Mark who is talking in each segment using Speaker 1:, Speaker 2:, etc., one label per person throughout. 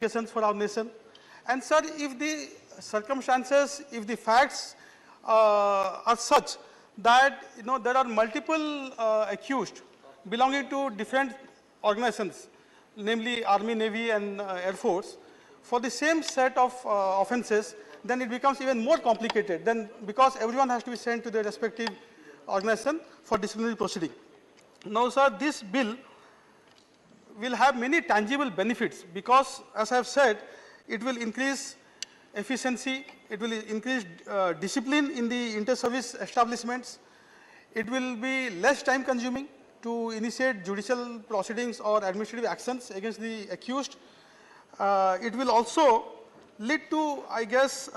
Speaker 1: implications for our nation. And sir, if the circumstances, if the facts are such that there are multiple accused belonging to different organizations, namely Army, Navy and Air Force, for the same set of offenses, then it becomes even more complicated, then because everyone has to be sent to their respective organization for disciplinary proceeding. Now sir, this bill will have many tangible benefits because, as I have said, it will increase efficiency, it will increase discipline in the inter-service establishments, it will be less time consuming to initiate judicial proceedings or administrative actions against the accused. It will also lead to, I guess,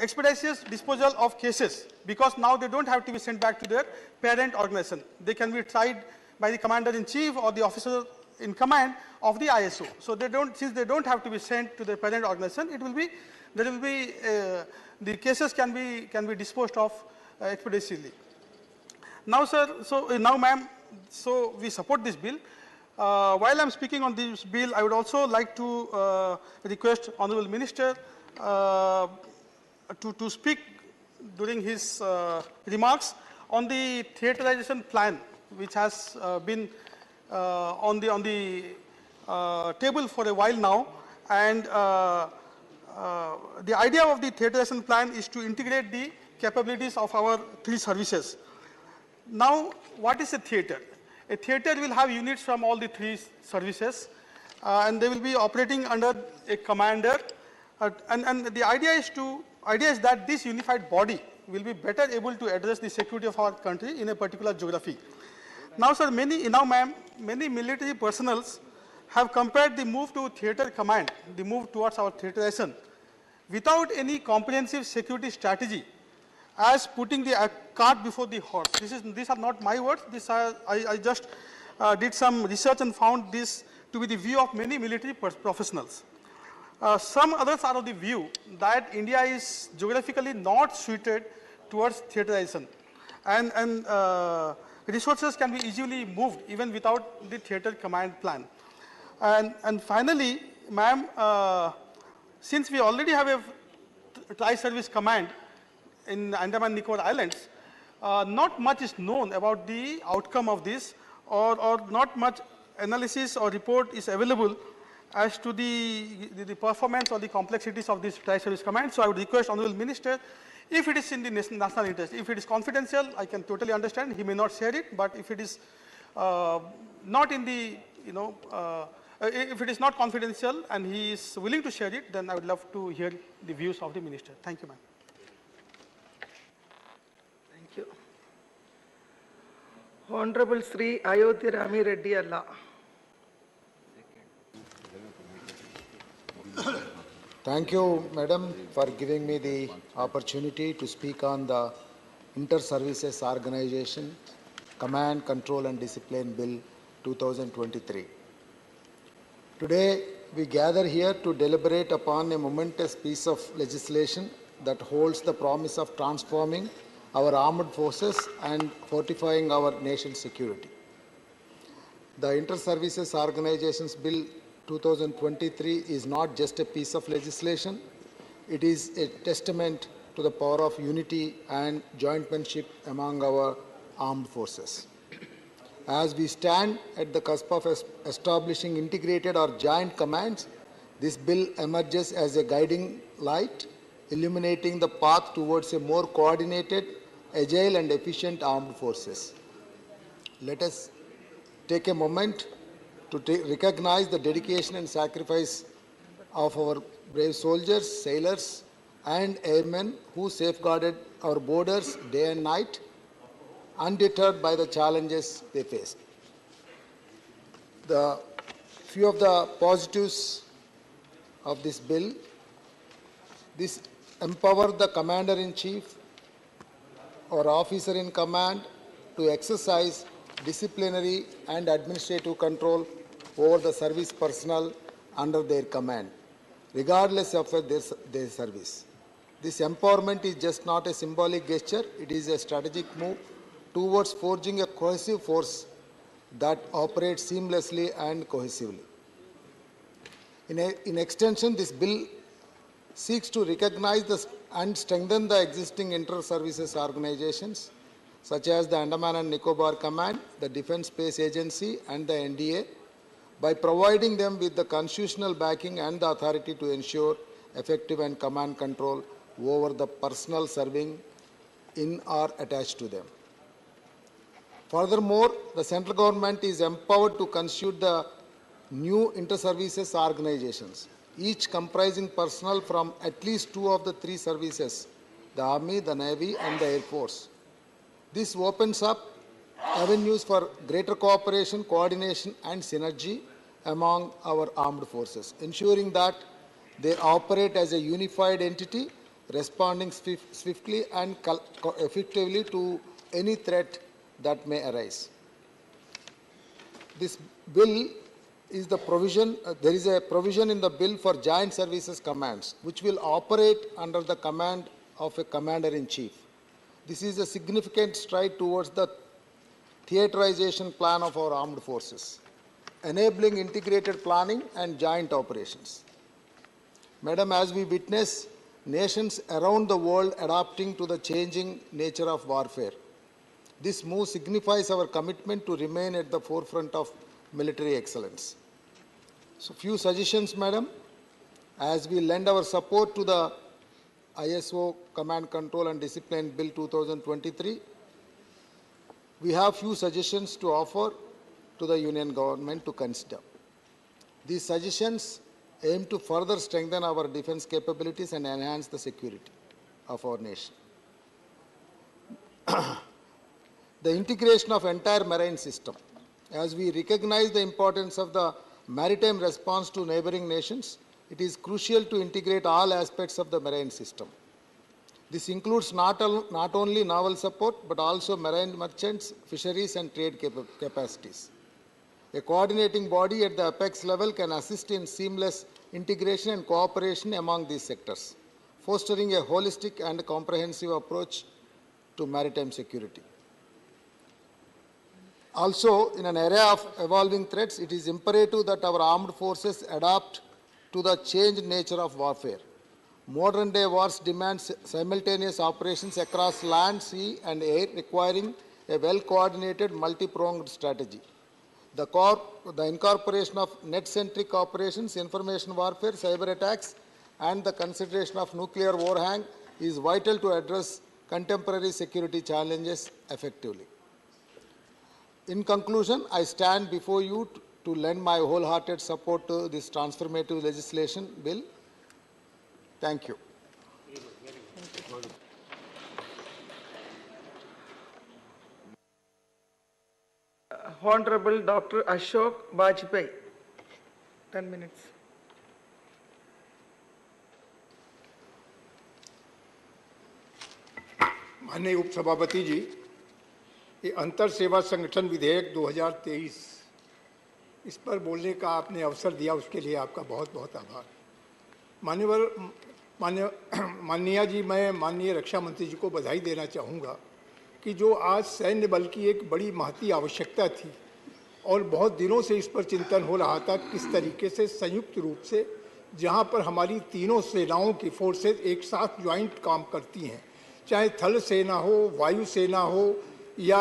Speaker 1: expeditious disposal of cases, because now they don't have to be sent back to their parent organization. They can be tried by the commander-in-chief or the officer in command of the ISO. So they don't, since they don't have to be sent to their parent organization, it will be, there will be, the cases can be disposed of expeditiously. Now sir, so now ma'am, so we support this bill. While I'm speaking on this bill, I would also like to request Honorable Minister to speak during his remarks on the theaterization plan, which has been on the table for a while now. And the idea of the theaterization plan is to integrate the capabilities of our three services. Now, what is a theater? A theater will have units from all the three services, and they will be operating under a commander. And the idea is that this unified body will be better able to address the security of our country in a particular geography. Now, sir, many military personnels have compared the move to theater command, the move towards our theaterization, without any comprehensive security strategy, as putting the cart before the horse. These are not my words. I just did some research and found this to be the view of many military professionals. Some others are of the view that India is geographically not suited towards theaterization, and resources can be easily moved even without the theater command plan. And finally, ma'am, since we already have a tri-service command in Andaman and Nicobar Islands, not much is known about the outcome of this, or not much analysis or report is available as to the performance or the complexities of this tri-service command. So I would request Honorable Minister, if it is in the national interest, if it is confidential, I can totally understand, he may not share it, but if it is not in the, if it is not confidential and he is willing to share it, then I would love to hear the views of the Minister. Thank you, ma'am.
Speaker 2: Thank you. Honorable Sri Ayodhya Rami Reddy Allah.
Speaker 3: Thank you, Madam, for giving me the opportunity to speak on the Inter-Services Organization Command, Control and Discipline Bill 2023. Today, we gather here to deliberate upon a momentous piece of legislation that holds the promise of transforming our armed forces and fortifying our nation's security. The Inter-Services Organizations Bill 2023 is not just a piece of legislation, it is a testament to the power of unity and jointmanship among our armed forces. As we stand at the cusp of establishing integrated or joint commands, this bill emerges as a guiding light, illuminating the path towards a more coordinated, agile and efficient armed forces. Let us take a moment to recognize the dedication and sacrifice of our brave soldiers, sailors and airmen who safeguarded our borders day and night, undeterred by the challenges they faced. The few of the positives of this bill: this empower the commander-in-chief or officer in command to exercise disciplinary and administrative control over the service personnel under their command, regardless of their service. This empowerment is just not a symbolic gesture, it is a strategic move towards forging a cohesive force that operates seamlessly and cohesively. In extension, this bill seeks to recognize and strengthen the existing inter-services organizations such as the Andaman and Nicobar Command, the Defence Space Agency and the NDA by providing them with the constitutional backing and the authority to ensure effective and command control over the personnel serving in or attached to them. Furthermore, the central government is empowered to constitute the new inter-services organizations, each comprising personnel from at least two of the three services, the Army, the Navy and the Air Force. This opens up avenues for greater cooperation, coordination and synergy among our armed forces, ensuring that they operate as a unified entity, responding swiftly and effectively to any threat that may arise. This bill is the provision, there is a provision in the bill for joint services commands, which will operate under the command of a commander-in-chief. This is a significant stride towards the theaterization plan of our armed forces, enabling integrated planning and joint operations. Madam, as we witness nations around the world adapting to the changing nature of warfare, this move signifies our commitment to remain at the forefront of military excellence. So, few suggestions, Madam, as we lend our support to the ISO Command Control and Discipline Bill 2023, we have few suggestions to offer to the Union Government to consider. These suggestions aim to further strengthen our defense capabilities and enhance the security of our nation. The integration of entire marine system. As we recognize the importance of the maritime response to neighboring nations, it is crucial to integrate all aspects of the marine system. This includes not only naval support, but also marine merchants, fisheries and trade capacities. A coordinating body at the apex level can assist in seamless integration and cooperation among these sectors, fostering a holistic and comprehensive approach to maritime security. Also, in an era of evolving threats, it is imperative that our armed forces adapt to the changed nature of warfare. Modern-day wars demand simultaneous operations across land, sea, and air, requiring a well-coordinated, multi-pronged strategy. The incorporation of net-centric operations, information warfare, cyber attacks, and the consideration of nuclear warhang is vital to address contemporary security challenges effectively. In conclusion, I stand before you to lend my wholehearted support to this transformative legislation bill. Thank you.
Speaker 2: Honorable Dr. Ashok Vajpayee, 10 minutes.
Speaker 4: माननीय उपसभापति जी, ये अंतर सेवा संगठन विधेयक 2023 इस पर बोलने का आपने अवसर दिया, उसके लिए आपका बहुत बहुत आभार। माननीय जी, मैं माननीय रक्षा मंत्री जी को बधाई देना चाहूँगा कि जो आज सैन्य बल की एक बड़ी महती आवश्यकता थी और बहुत दिनों से इस पर चिंतन हो रहा था, किस तरीके से संयुक्त रूप से जहाँ पर हमारी तीनों सेनाओं की फोर्सेज एक साथ ज्वाइंट काम करती हैं, चाहे थल सेना हो, वायु सेना हो या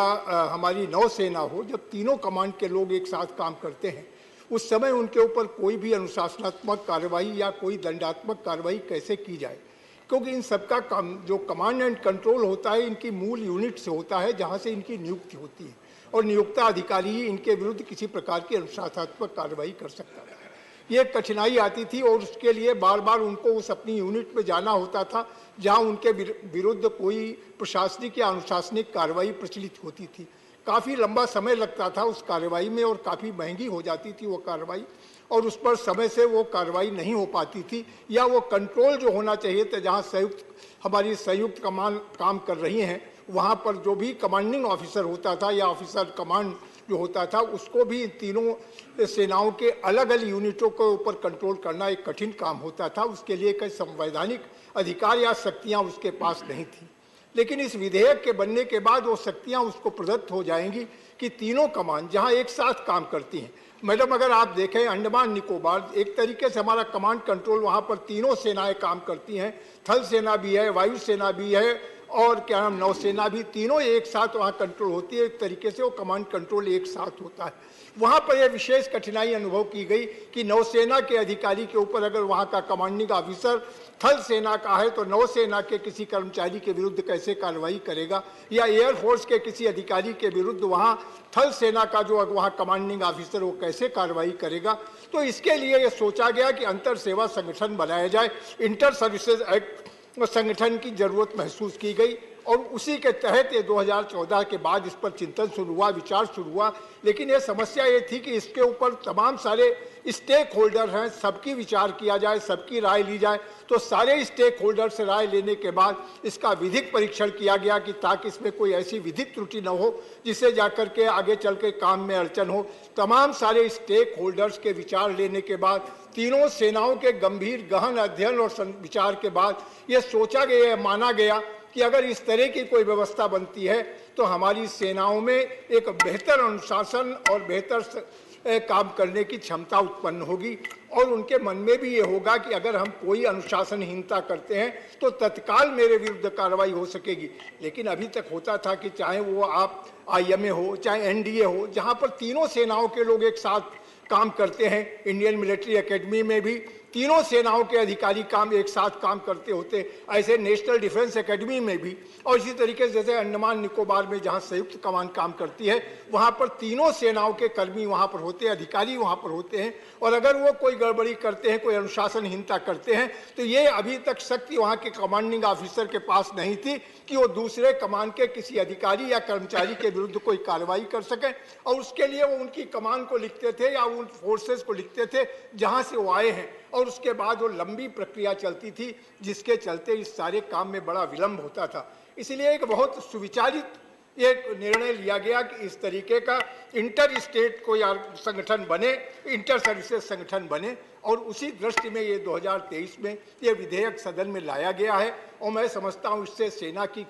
Speaker 4: हमारी नौसेना हो, जब तीनों कमांड के लोग एक साथ काम करते हैं उस समय उनके ऊपर कोई भी अनुशासनात्मक कार्रवाई या कोई दंडात्मक कार्रवाई कैसे की जाए, क्योंकि इन सबका काम जो कमांड एंड कंट्रोल होता है इनकी मूल यूनिट से होता है जहां से इनकी नियुक्ति होती है और नियुक्ता अधिकारी ही इनके विरुद्ध किसी प्रकार की अनुशासनात्मक कार्रवाई कर सकता है। ये कठिनाई आती थी और उसके लिए बार बार उनको उस अपनी यूनिट में जाना होता था जहां उनके विरुद्ध कोई प्रशासनिक या अनुशासनिक कार्रवाई प्रचलित होती थी। काफ़ी लंबा समय लगता था उस कार्रवाई में और काफ़ी महंगी हो जाती थी वो कार्रवाई और उस पर समय से वो कार्रवाई नहीं हो पाती थी या वो कंट्रोल जो होना चाहिए था जहां हमारी संयुक्त कमान काम कर रही हैं वहां पर जो भी कमांडिंग ऑफिसर होता था या ऑफिसर कमांड जो होता था उसको भी तीनों सेनाओं के अलग अलग यूनिटों के ऊपर कंट्रोल करना एक कठिन काम होता था। उसके लिए कई संवैधानिक अधिकार या शक्तियां उसके पास नहीं थी, लेकिन इस विधेयक के बनने के बाद वो शक्तियां उसको प्रदत्त हो जाएंगी कि तीनों कमान जहां एक साथ काम करती हैं, मैडम अगर आप देखें अंडमान निकोबार एक तरीके से हमारा कमांड कंट्रोल, वहाँ पर तीनों सेनाएं काम करती हैं, थल सेना भी है, वायु सेना भी है और क्या नाम नौसेना भी, तीनों एक साथ वहाँ कंट्रोल होती है। एक तरीके से वो कमांड कंट्रोल एक साथ होता है। वहाँ पर यह विशेष कठिनाई अनुभव की गई कि नौसेना के अधिकारी के ऊपर अगर वहाँ का कमांडिंग ऑफिसर थल सेना का है तो नौसेना के किसी कर्मचारी के विरुद्ध कैसे कार्रवाई करेगा, या एयरफोर्स के किसी अधिकारी के विरुद्ध वहाँ थल सेना का जो वहाँ कमांडिंग ऑफिसर वो कैसे कार्रवाई करेगा। तो इसके लिए ये सोचा गया कि अंतर सेवा संगठन बनाया जाए, इंटर सर्विसेज एक्ट संगठन की जरूरत महसूस की गई और उसी के तहत ये 2014 के बाद इस पर चिंतन शुरू हुआ, विचार शुरू हुआ। लेकिन ये समस्या ये थी कि इसके ऊपर तमाम सारे स्टेक होल्डर हैं, सबकी विचार किया जाए, सबकी राय ली जाए। तो सारे स्टेक होल्डर से राय लेने के बाद इसका विधिक परीक्षण किया गया कि ताकि इसमें कोई ऐसी विधिक त्रुटि न हो जिससे जाकर के आगे चल के काम में अड़चन हो। तमाम सारे स्टेक होल्डर्स के विचार लेने के बाद, तीनों सेनाओं के गंभीर गहन अध्ययन और विचार के बाद ये सोचा गया, माना गया कि अगर इस तरह की कोई व्यवस्था बनती है तो हमारी सेनाओं में एक बेहतर अनुशासन और बेहतर काम करने की क्षमता उत्पन्न होगी और उनके मन में भी ये होगा कि अगर हम कोई अनुशासनहीनता करते हैं तो तत्काल मेरे विरुद्ध कार्रवाई हो सकेगी। लेकिन अभी तक होता था कि चाहे वो आप IMA हो, चाहे NDA हो, जहाँ पर तीनों सेनाओं के लोग एक साथ काम करते हैं, इंडियन मिलिट्री एकेडमी में भी तीनों सेनाओं के अधिकारी काम एक साथ काम करते होते, ऐसे नेशनल डिफेंस एकेडमी में भी, और इसी तरीके से जैसे अंडमान निकोबार में जहां संयुक्त कमान काम करती है वहां पर तीनों सेनाओं के कर्मी वहां पर होते हैं, अधिकारी वहां पर होते हैं। और अगर वो कोई गड़बड़ी करते हैं, कोई अनुशासनहीनता करते हैं तो ये अभी तक शक्ति वहां के कमांडिंग ऑफिसर के पास नहीं थी कि वो दूसरे कमान के किसी अधिकारी या कर्मचारी के विरुद्ध कोई कार्रवाई कर सके। और उसके लिए वो उनकी कमान को लिखते थे या उन फोर्सेस को लिखते थे जहां से वो आए हैं, और उसके बाद वो लंबी प्रक्रिया चलती थी जिसके चलते इस सारे काम में बड़ा विलंब होता था। इसलिए एक बहुत सुविचारित एक निर्णय लिया गया कि इस तरीके का इंटर स्टेट कोई संगठन बने, इंटर सर्विसेज संगठन बने, और उसी दृष्टि में ये 2023 में ये विधेयक सदन में लाया गया है। और मैं समझता हूँ इससे सेना की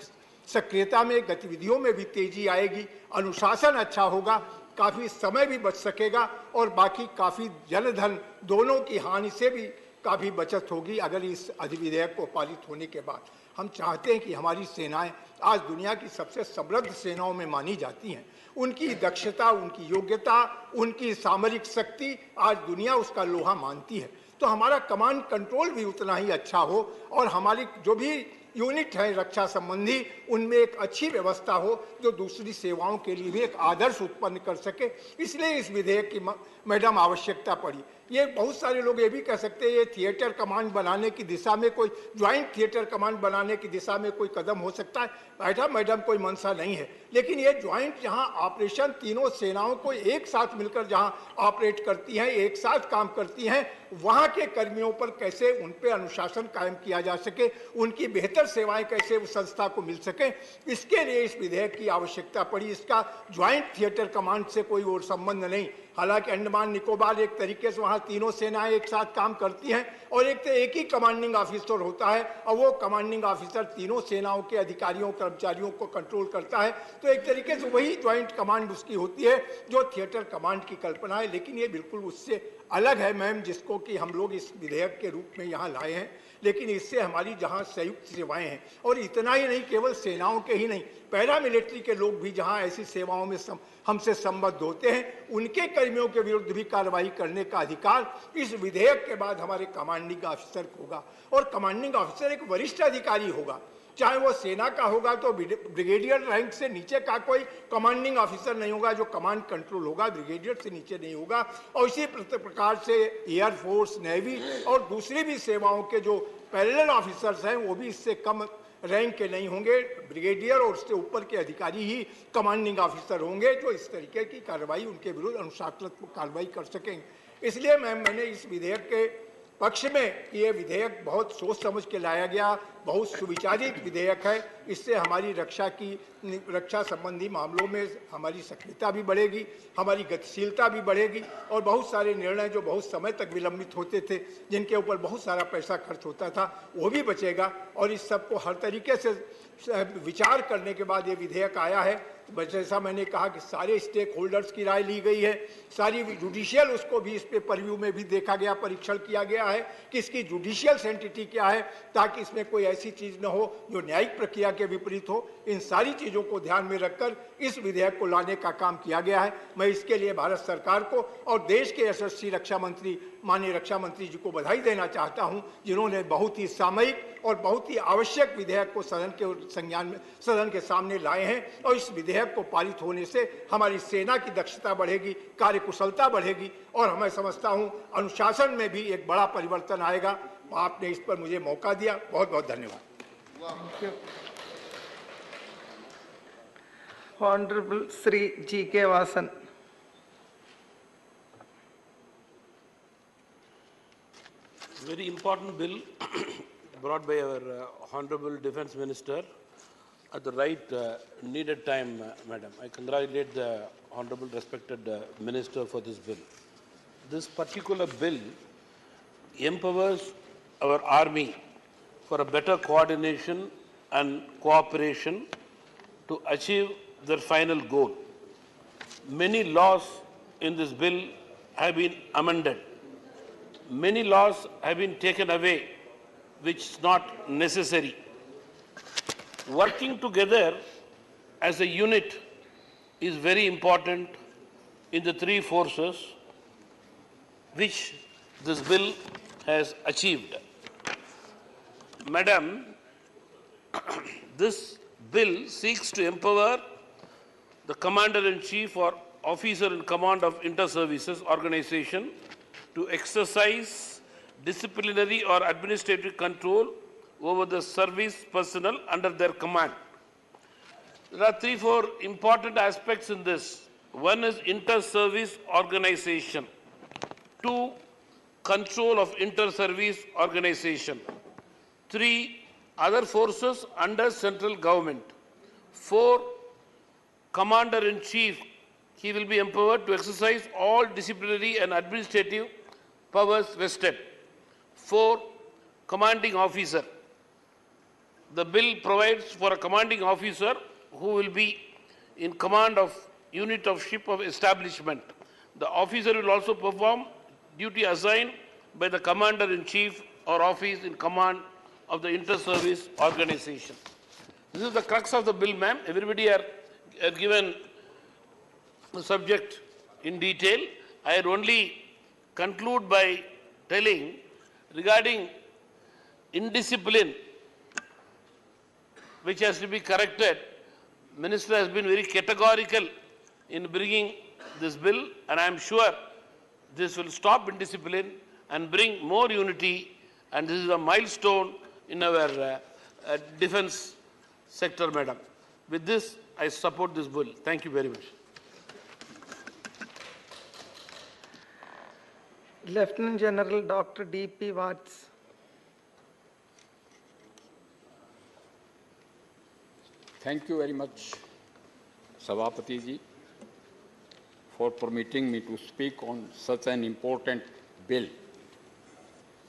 Speaker 4: सक्रियता में, गतिविधियों में भी तेजी आएगी, अनुशासन अच्छा होगा, काफ़ी समय भी बच सकेगा और बाकी काफ़ी जनधन दोनों की हानि से भी काफ़ी बचत होगी अगर इस अधिविधेयक को पारित होने के बाद। हम चाहते हैं कि हमारी सेनाएं आज दुनिया की सबसे समृद्ध सेनाओं में मानी जाती हैं। उनकी दक्षता, उनकी योग्यता, उनकी सामरिक शक्ति आज दुनिया उसका लोहा मानती है। तो हमारा कमांड कंट्रोल भी उतना ही अच्छा हो और हमारी जो भी यूनिट है रक्षा संबंधी उनमें एक अच्छी व्यवस्था हो जो दूसरी सेवाओं के लिए भी एक आदर्श उत्पन्न कर सके। इसलिए इस विधेयक की मैडम आवश्यकता पड़ी। ये बहुत सारे लोग ये भी कह सकते हैं ये थिएटर कमांड बनाने की दिशा में, कोई ज्वाइंट थिएटर कमांड बनाने की दिशा में कोई कदम हो सकता है। मैडम कोई मंशा नहीं है, लेकिन ये ज्वाइंट जहां ऑपरेशन तीनों सेनाओं को एक साथ मिलकर जहां ऑपरेट करती हैं, एक साथ काम करती हैं, वहां के कर्मियों पर कैसे उन पर अनुशासन कायम किया जा सके, उनकी बेहतर सेवाएं कैसे उस संस्था को मिल सके, इसके लिए इस विधेयक की आवश्यकता पड़ी। इसका ज्वाइंट थिएटर कमांड से कोई और संबंध नहीं। हालांकि अंडमान निकोबार एक तरीके से वहां तीनों सेनाएं एक साथ काम करती हैं और एक ही कमांडिंग ऑफिसर होता है और वो कमांडिंग ऑफिसर तीनों सेनाओं के अधिकारियों कर्मचारियों को कंट्रोल करता है। तो एक तरीके से वही ज्वाइंट कमांड उसकी होती है जो थिएटर कमांड की कल्पना है। लेकिन ये बिल्कुल उससे अलग है मैम, जिसको कि हम लोग इस विधेयक के रूप में यहाँ लाए हैं। लेकिन इससे हमारी जहाँ संयुक्त सेवाएं हैं, और इतना ही नहीं, केवल सेनाओं के ही नहीं, पैरामिलिट्री के लोग भी जहाँ ऐसी सेवाओं में हमसे संबद्ध होते हैं, उनके कर्मियों के विरुद्ध भी कार्रवाई करने का अधिकार इस विधेयक के बाद हमारे कमांडिंग ऑफिसर को होगा। और कमांडिंग ऑफिसर एक वरिष्ठ अधिकारी होगा, चाहे वो सेना का होगा तो ब्रिगेडियर रैंक से नीचे का कोई कमांडिंग ऑफिसर नहीं होगा जो कमांड कंट्रोल होगा, ब्रिगेडियर से नीचे नहीं होगा। और इसी प्रकार से एयरफोर्स, नेवी और दूसरी भी सेवाओं के जो पैरेलल ऑफिसर्स हैं वो भी इससे कम रैंक के नहीं होंगे। ब्रिगेडियर और उससे ऊपर के अधिकारी ही कमांडिंग ऑफिसर होंगे जो इस तरीके की कार्रवाई उनके विरुद्ध अनुशासनात्मक कार्रवाई कर सकेंगे। इसलिए मैंने इस विधेयक के पक्ष में ये विधेयक बहुत सोच समझ के लाया गया, बहुत सुविचारित विधेयक है। इससे हमारी रक्षा संबंधी मामलों में हमारी सक्रियता भी बढ़ेगी, हमारी गतिशीलता भी बढ़ेगी और बहुत सारे निर्णय जो बहुत समय तक विलंबित होते थे, जिनके ऊपर बहुत सारा पैसा खर्च होता था, वो भी बचेगा। और इस सब को हर तरीके से विचार करने के बाद ये विधेयक आया है। तो जैसा मैंने कहा कि सारे स्टेक होल्डर्स की राय ली गई है, सारी जुडिशियल उसको भी इस पे परव्यू में भी देखा गया, परीक्षण किया गया है कि इसकी जुडिशियल सेंटिटी क्या है, ताकि इसमें कोई ऐसी चीज न हो जो न्यायिक प्रक्रिया के विपरीत हो। इन सारी चीजों को ध्यान में रखकर इस विधेयक को लाने का काम किया गया है। मैं इसके लिए भारत सरकार को और देश के यशस्वी रक्षा मंत्री माननीय रक्षा मंत्री जी को बधाई देना चाहता हूं, जिन्होंने बहुत ही सामयिक और बहुत ही आवश्यक विधेयक को सदन के सामने लाए हैं। और इस विधेयक को पारित होने से हमारी सेना की दक्षता बढ़ेगी, कार्यकुशलता बढ़ेगी और मैं समझता हूं अनुशासन में भी एक बड़ा परिवर्तन आएगा। आपने इस पर मुझे मौका दिया, बहुत बहुत धन्यवाद।
Speaker 2: Honorable Sri G.K. Vasan.
Speaker 5: Very important bill brought by our Honorable Defence Minister at the right needed time, Madam. I congratulate the Honorable respected Minister for this bill. This particular bill empowers our army for a better coordination and cooperation to achieve their final goal. Many laws in this bill have been amended. Many laws have been taken away, which is not necessary. Working together as a unit is very important in the three forces which this bill has achieved. Madam, this bill seeks to empower the Commander-in-Chief or Officer in Command of Inter-Services Organization to exercise disciplinary or administrative control over the service personnel under their command. There are 3-4 important aspects in this. One is inter-service organization. 2, control of inter-service organization. 3, other forces under central government. 4, Commander-in-Chief, he will be empowered to exercise all disciplinary and administrative powers vested. 4, Commanding Officer. The bill provides for a commanding officer who will be in command of unit of ship of establishment. The officer will also perform duty assigned by the Commander-in-Chief or office in command of the inter-service organization. This is the crux of the bill, ma'am. Everybody are given the subject in detail. I had only conclude by telling regarding indiscipline, which has to be corrected. Minister has been very categorical in bringing this bill, and I am sure this will stop indiscipline and bring more unity, and this is a milestone in our defense sector, madam. With this, I support this bill. Thank you very much.
Speaker 2: Lieutenant General Dr. D.P. Watts.
Speaker 6: Thank you very much, Sabhapati ji, for permitting me to speak on such an important bill.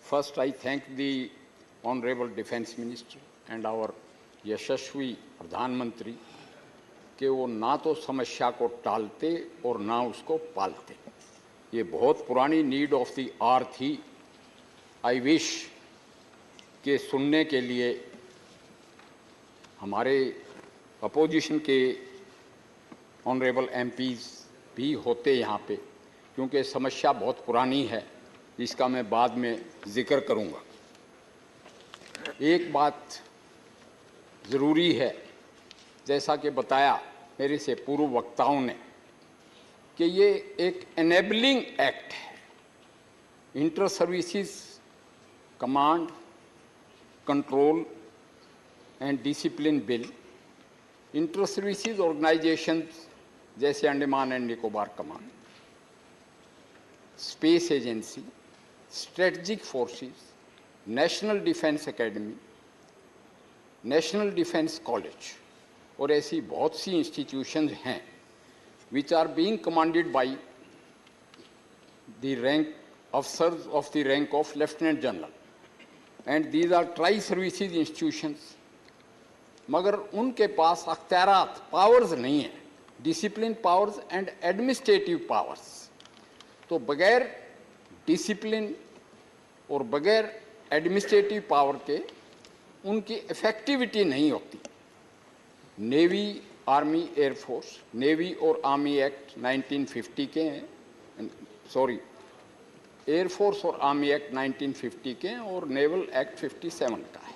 Speaker 6: First, I thank the Honorable Defence Minister and our यशस्वी प्रधानमंत्री कि वो ना तो समस्या को टालते और ना उसको पालते। ये बहुत पुरानी नीड ऑफ द आवर थी। आई विश के सुनने के लिए हमारे अपोजिशन के ऑनरेबल एमपीज़ भी होते यहाँ पे, क्योंकि समस्या बहुत पुरानी है, जिसका मैं बाद में जिक्र करूँगा। एक बात ज़रूरी है, जैसा कि बताया मेरे से पूर्व वक्ताओं ने, कि ये एक एनेबलिंग एक्ट है। Inter services command control and discipline bill inter services organisations जैसे Andaman and Nicobar command, space agency, strategic forces, national defence academy, national defence college और ऐसी बहुत सी इंस्टीट्यूशंस हैं which are being commanded by the rank officers of the rank of Lieutenant General. And these are tri-services institutions. मगर उनके पास अख्तियारात, powers नहीं है, discipline powers and administrative powers. तो बगैर डिसिप्लिन और बगैर एडमिनिस्ट्रेटिव पावर के उनकी इफेक्टिविटी नहीं होती. नेवी, आर्मी, एयरफोर्स, नेवी और आर्मी एक्ट 1950 के हैं, सॉरी, एयरफोर्स और आर्मी एक्ट 1950 के हैं और नेवल एक्ट 57 का है.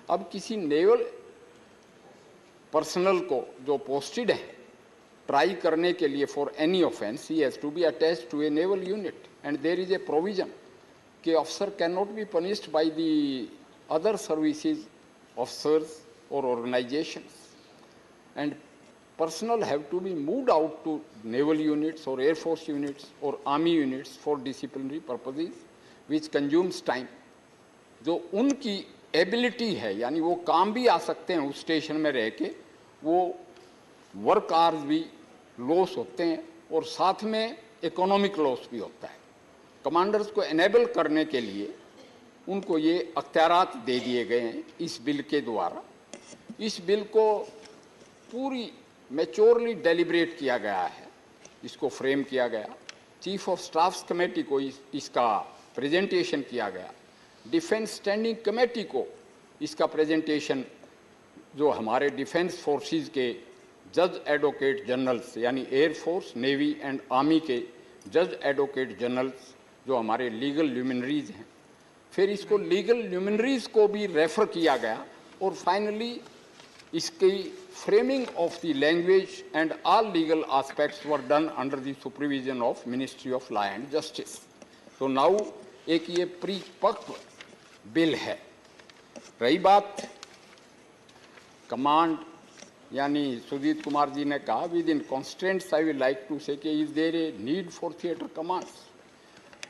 Speaker 6: अब किसी नेवल पर्सनल को जो पोस्टेड है ट्राई करने के लिए for any offence, he has to be attached to a naval unit and there is a provision कि officer can not be punished by the other services officers और organisations. And personnel have to be moved out to naval units or air force units or army units for disciplinary purposes, which consumes time. जो उनकी ability है, यानी वो काम भी आ सकते हैं उस स्टेशन में रह के, वो वर्क आवर्स भी लॉस होते हैं और साथ में इकोनॉमिक लॉस भी होता है. कमांडर्स को एनेबल करने के लिए उनको ये अख्तियारात दे दिए गए हैं इस बिल के द्वारा. इस बिल को पूरी मैच्योरली डेलिब्रेट किया गया है, इसको फ्रेम किया गया. चीफ ऑफ स्टाफ्स कमेटी को इसका प्रेजेंटेशन किया गया. डिफेंस स्टैंडिंग कमेटी को इसका प्रेजेंटेशन जो हमारे डिफेंस फोर्सेस के जज एडवोकेट जनरल्स, यानी air force, navy and army के जज एडवोकेट जनरल्स जो हमारे लीगल ल्यूमिनरीज हैं, फिर इसको लीगल ल्यूमिनरीज को भी रेफर किया गया. और फाइनली इसकी framing of the language and all legal aspects were done under the supervision of Ministry of Law and Justice. तो now एक ये परिपक्व बिल है. रही बात कमांड, यानी सुजीत कुमार जी ने कहा within constraints I will like to say कि is there a need for theatre commands.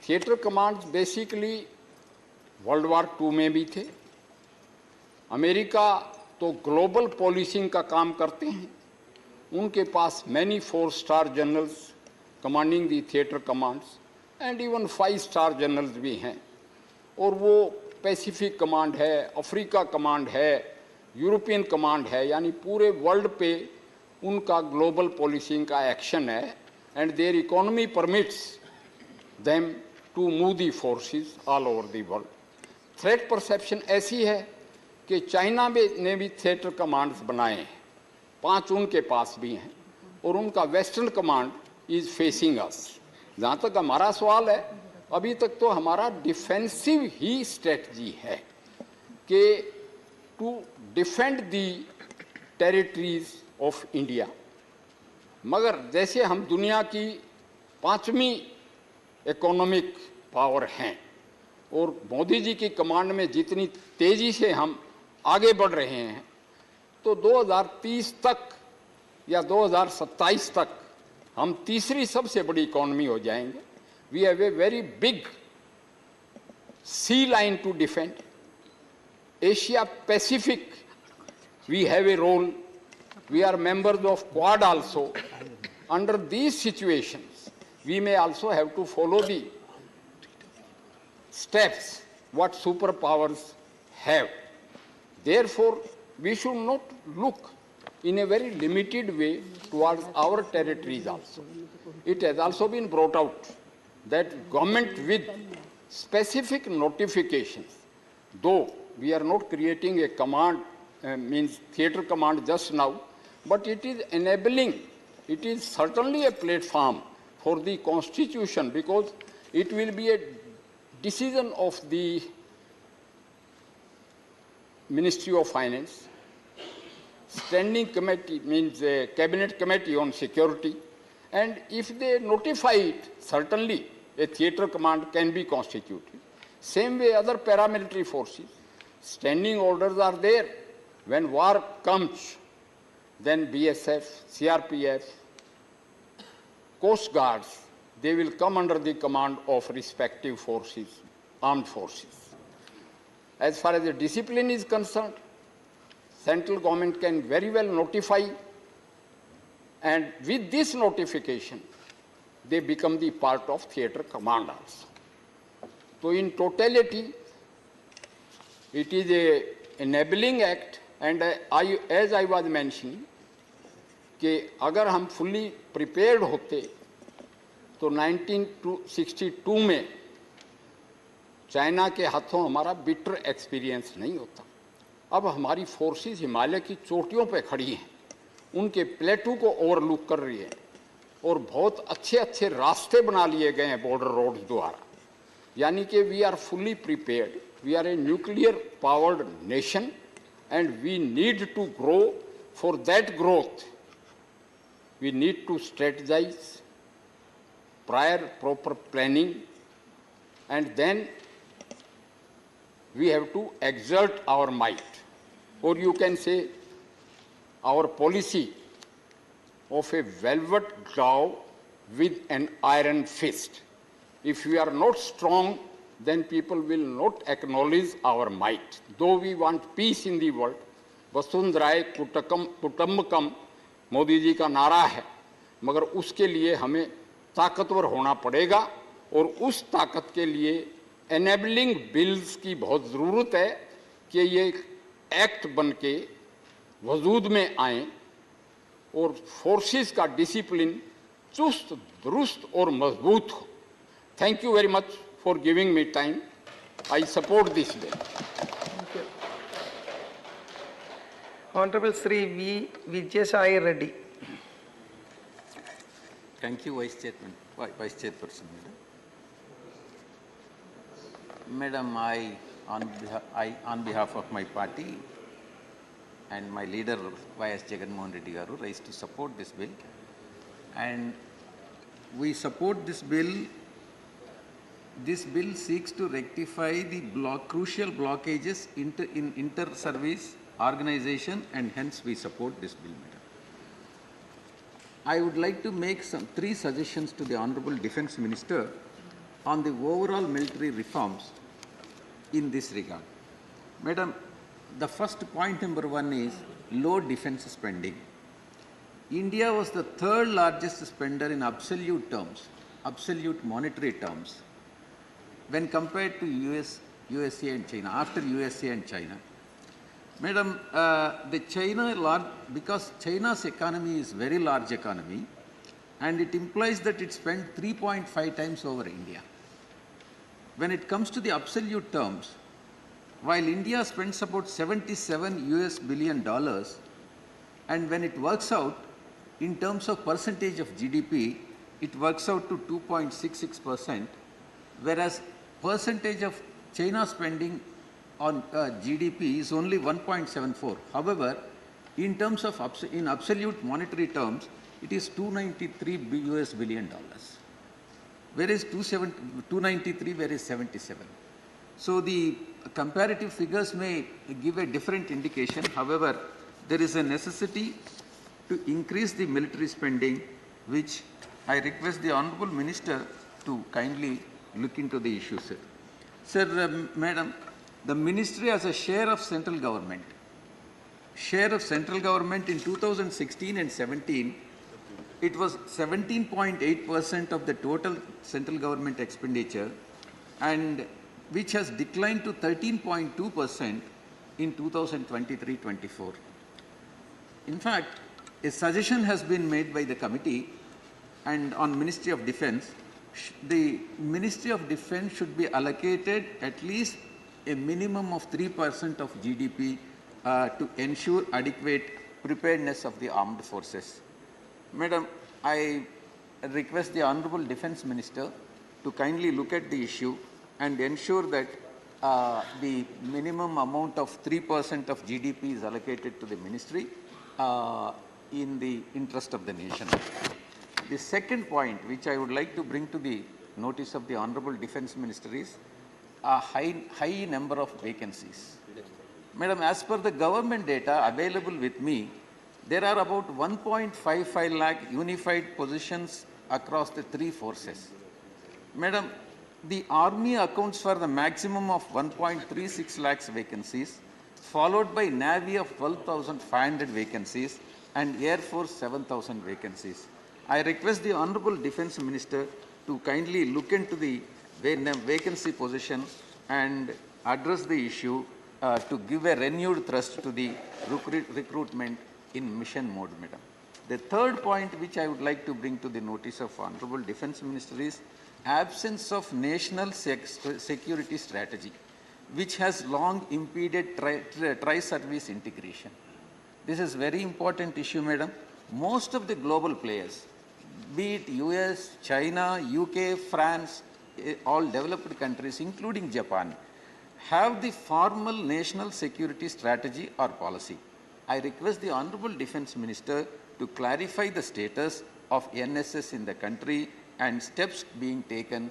Speaker 6: Theatre commands basically world war 2 में भी थे. अमेरिका तो ग्लोबल पॉलिसिंग का काम करते हैं. उनके पास many four star generals commanding the theatre commands and even five star generals भी हैं. और वो पैसिफिक कमांड है, अफ्रीका कमांड है, यूरोपियन कमांड है, यानी पूरे वर्ल्ड पे उनका ग्लोबल पॉलिसिंग का एक्शन है. And their economy permits them to move the forces all over the world. Threat perception ऐसी है कि चाइना में ने भी थिएटर कमांड्स बनाए हैं, 5 उनके पास भी हैं और उनका वेस्टर्न कमांड इज फेसिंग अस. जहाँ तक हमारा सवाल है, अभी तक तो हमारा डिफेंसिव ही स्ट्रेटजी है कि to defend the territories of India. मगर जैसे हम दुनिया की 5वीं इकोनॉमिक पावर हैं और मोदी जी की कमांड में जितनी तेज़ी से हम आगे बढ़ रहे हैं, तो 2030 तक या 2027 तक हम तीसरी सबसे बड़ी इकोनॉमी हो जाएंगे. We have a very big sea line to defend. Asia Pacific we have a role. We are members of Quad also. Under these situations we may also have to follow the steps what superpowers have. Therefore, we should not look in a very limited way towards our territories also. It has also been brought out that government with specific notifications, though we are not creating a command, means theatre command just now, but it is enabling, it is certainly a platform for the constitution, because it will be a decision of the Ministry of Finance, standing committee means a cabinet committee on security, and if they notify it, certainly a theatre command can be constituted. Same way other paramilitary forces, standing orders are there. When war comes, then BSF, CRPF, Coast Guards, they will come under the command of respective forces, armed forces. As far as the discipline is concerned, central government can very well notify, and with this notification, they become the part of theatre command also. So in totality, it is a enabling act, and as I was mentioning, कि अगर हम fully prepared होते, तो 1962 में China के हाथों हमारा bitter experience नहीं होता। अब हमारी फोर्सेस हिमालय की चोटियों पे खड़ी हैं, उनके प्लेटू को ओवरलुक कर रही है, और बहुत अच्छे अच्छे रास्ते बना लिए गए हैं बॉर्डर रोड्स द्वारा। यानी कि we are fully prepared, we are a nuclear powered nation, and we need to grow. For that growth we need to strategise, prior proper planning, and then we have to exert our might, or you can say our policy of a velvet glove with an iron fist. If we are not strong, then people will not acknowledge our might. Though we want peace in the world, वसुंधराय कुटुंबकम मोदी जी का नारा है, मगर उसके लिए हमें ताकतवर होना पड़ेगा, और उस ताकत के लिए एनेबलिंग बिल्स की बहुत ज़रूरत है कि ये एक्ट बन के वजूद में आए और फोर्सेस का डिसिप्लिन चुस्त दुरुस्त और मजबूत हो। Thank you very much for giving me time. I support this bill.
Speaker 2: Honorable Sri V. Vijay Reddy.
Speaker 7: Thank you, Vice Chairperson, Madam. Madam, on behalf of my party and my leader, Y.S. Jagannath Reddy Garu, rise to support this bill. And we support this bill. This bill seeks to rectify the crucial blockages in inter-service organization, and hence we support this bill, Madam. I would like to make three suggestions to the Honorable Defence Minister on the overall military reforms in this regard. Madam, the first point number one is low defence spending. India was the third largest spender in absolute terms, absolute monetary terms, when compared to USA and China, after USA and China. Madam, because China's economy is very large economy, and it implies that it spent 3.5 times over India. When it comes to the absolute terms, while India spends about $77 billion, and when it works out in terms of percentage of GDP, it works out to 2.66%, whereas percentage of China spending on GDP is only 1.74. However, in terms of in absolute monetary terms, it is $293 billion, whereas 293, whereas 77. So the comparative figures may give a different indication. However, there is a necessity to increase the military spending, which I request the Honorable Minister to kindly look into the issue, sir. Sir, Madam, the Ministry has a share of central government. Share of central government in 2016 and 17, it was 17.8% of the total central government expenditure, and which has declined to 13.2% in 2023-24. In fact, a suggestion has been made by the committee and on Ministry of Defence. The Ministry of Defence should be allocated at least a minimum of 3% of GDP to ensure adequate preparedness of the armed forces. Madam, I request the Honorable Defence Minister to kindly look at the issue and ensure that the minimum amount of 3% of GDP is allocated to the ministry in the interest of the nation. The second point which I would like to bring to the notice of the Honorable Defence Minister is a high number of vacancies. Madam, as per the government data available with me, there are about 1.55 lakh unified positions across the three forces. Madam, the army accounts for the maximum of 1.36 lakhs vacancies, followed by Navy of 12,500 vacancies and Air Force 7,000 vacancies. I request the Honorable Defence Minister to kindly look into the vacancy position and address the issue to give a renewed thrust to the recruitment in mission mode, Madam. The third point which I would like to bring to the notice of Honorable Defence Minister is absence of national security strategy, which has long impeded tri-service integration. This is a very important issue, Madam. Most of the global players, be it US, China, UK, France, all developed countries, including Japan, have the formal national security strategy or policy. I request the Honorable Defence Minister to clarify the status of NSS in the country and steps being taken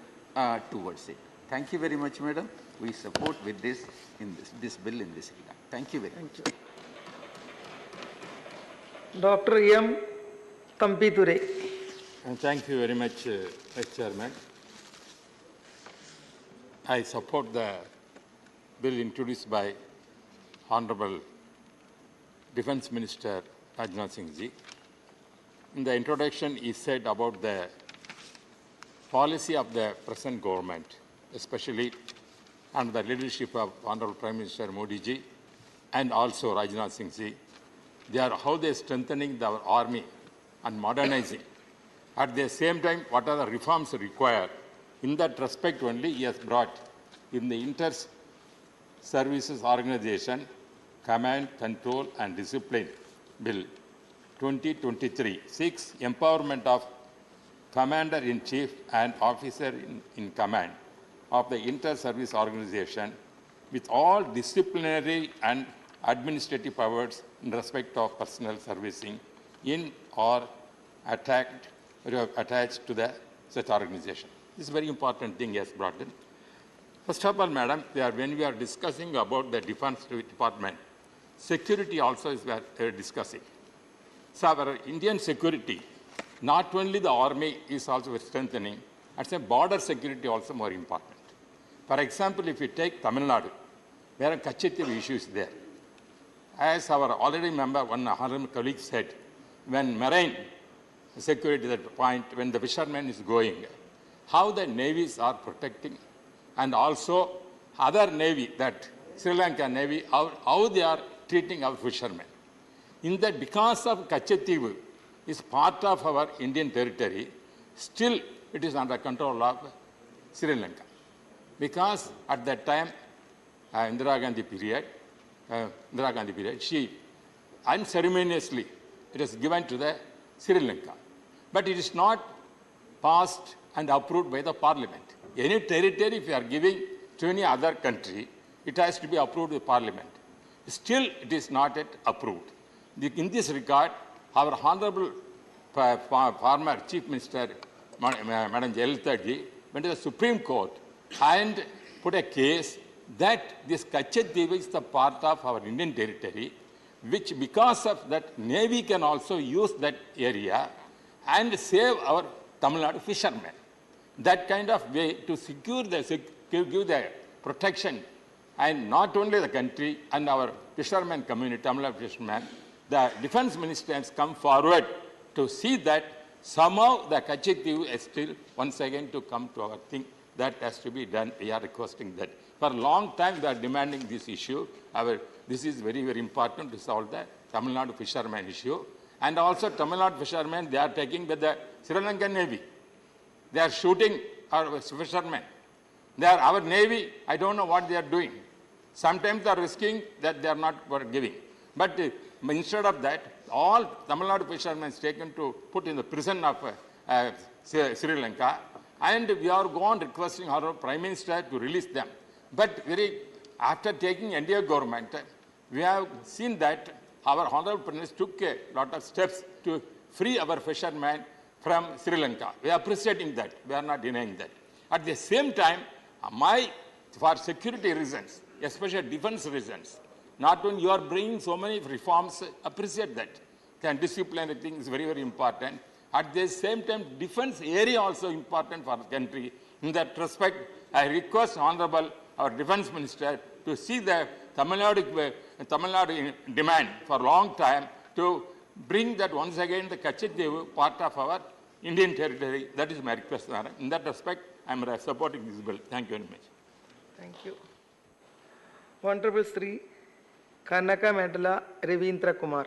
Speaker 7: towards it. Thank you very much, Madam. We support with this this bill in this regard. Thank you very much.
Speaker 2: Dr. M. Tampiture.
Speaker 8: Thank you very much, Chairman. I support the bill introduced by Honorable Defence Minister Rajnath Singh Ji. In the introduction, he said about the policy of the present government, especially under the leadership of Honorable Prime Minister Modi Ji and also Rajnath Singh Ji. How they are strengthening our army and modernizing. At the same time, what are the reforms required? In that respect only, he has brought in the Inter-Services Organization Command, Control and Discipline Bill 2023, 6, empowerment of Commander-in-Chief and Officer-in Command of the Inter-Service Organization with all disciplinary and administrative powers in respect of personnel servicing in or attached to the such organization. This is a very important thing he has brought in. First of all, Madam, when we are discussing about the Defence Department, security also is what we are discussing. So our Indian security, not only the army is also strengthening, at the border security also more important. For example, if you take Tamil Nadu, there are Kachetiv issues there. As our already member, one honorable colleague said, when marine security at the point, when the fisherman is going, how the navies are protecting, and also other navy, that Sri Lanka Navy, how they are treating our fishermen. In that, because of Kachetiv is part of our Indian territory, still it is under control of Sri Lanka. Because at that time, Indira Gandhi period, she unceremoniously, it is given to the Sri Lanka. But it is not passed and approved by the parliament. Any territory, if you are giving to any other country, it has to be approved by parliament. Still, it is not yet approved. In this regard, our honorable former Chief Minister, Madam Jayalalitha Ji, went to the Supreme Court and put a case that this Kachetiv is the part of our Indian territory, which because of that, Navy can also use that area and save our Tamil Nadu fishermen. That kind of way to secure give the protection, and not only the country and our fishermen community, Tamil Nadu fishermen, the Defence Minister has come forward to see that somehow the Kachetiv is still once again to come to our thing. That has to be done. We are requesting that. For a long time, we are demanding this issue. This is very, very important to solve the Tamil Nadu fishermen issue. And also Tamil Nadu fishermen, they are taking with the Sri Lankan Navy. They are shooting our fishermen. They are our Navy. I don't know what they are doing. Sometimes they are risking that they are not giving. But instead of that, all Tamil Nadu fishermen is taken to put in the prison of Sri Lanka. And we are gone requesting our Prime Minister to release them. But after taking India government, we have seen that our Honorable Prime Minister took a lot of steps to free our fishermen from Sri Lanka. We are appreciating that. We are not denying that. At the same time, for security reasons, especially defense reasons, not only you are bringing so many reforms, appreciate that. And discipline, I think, is very, very important. At the same time, defense area also important for the country. In that respect, I request Honorable our Defence Minister to see the Tamil Nadu demand for a long time to bring that once again the Kachit part of our Indian territory. That is my request, Madam. In that respect, I am supporting this bill. Thank you very much.
Speaker 2: Thank you. Honorable Sri Kanaka Mandala Ravindra Kumar.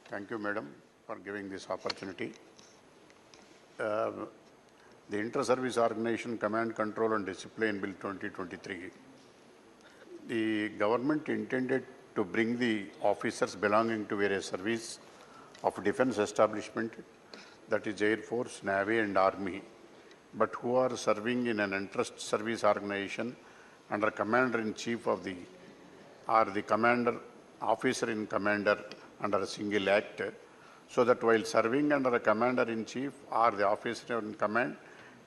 Speaker 9: Thank you, Madam, for giving this opportunity. The Inter-Service Organization Command, Control and Discipline Bill 2023, the government intended to bring the officers belonging to various service of defense establishment, that is Air Force, Navy and Army, but who are serving in an interest service organization under Commander-in-Chief of the, or the Commander, Officer-in-Commander under a single act, so that while serving under a Commander-in-Chief or the Officer-in-Command,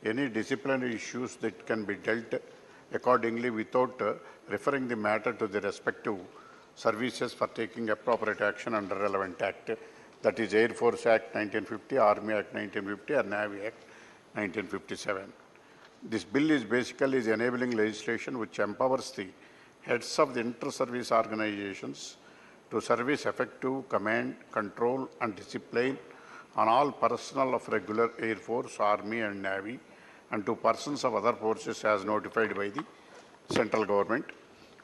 Speaker 9: any disciplinary issues that can be dealt accordingly without referring the matter to the respective services for taking appropriate action under relevant act, that is Air Force Act 1950, Army Act 1950 or Navy Act 1957. This bill is basically enabling legislation which empowers the heads of the inter-service organizations to service effective command, control and discipline on all personnel of regular Air Force, Army and Navy and to persons of other forces as notified by the central government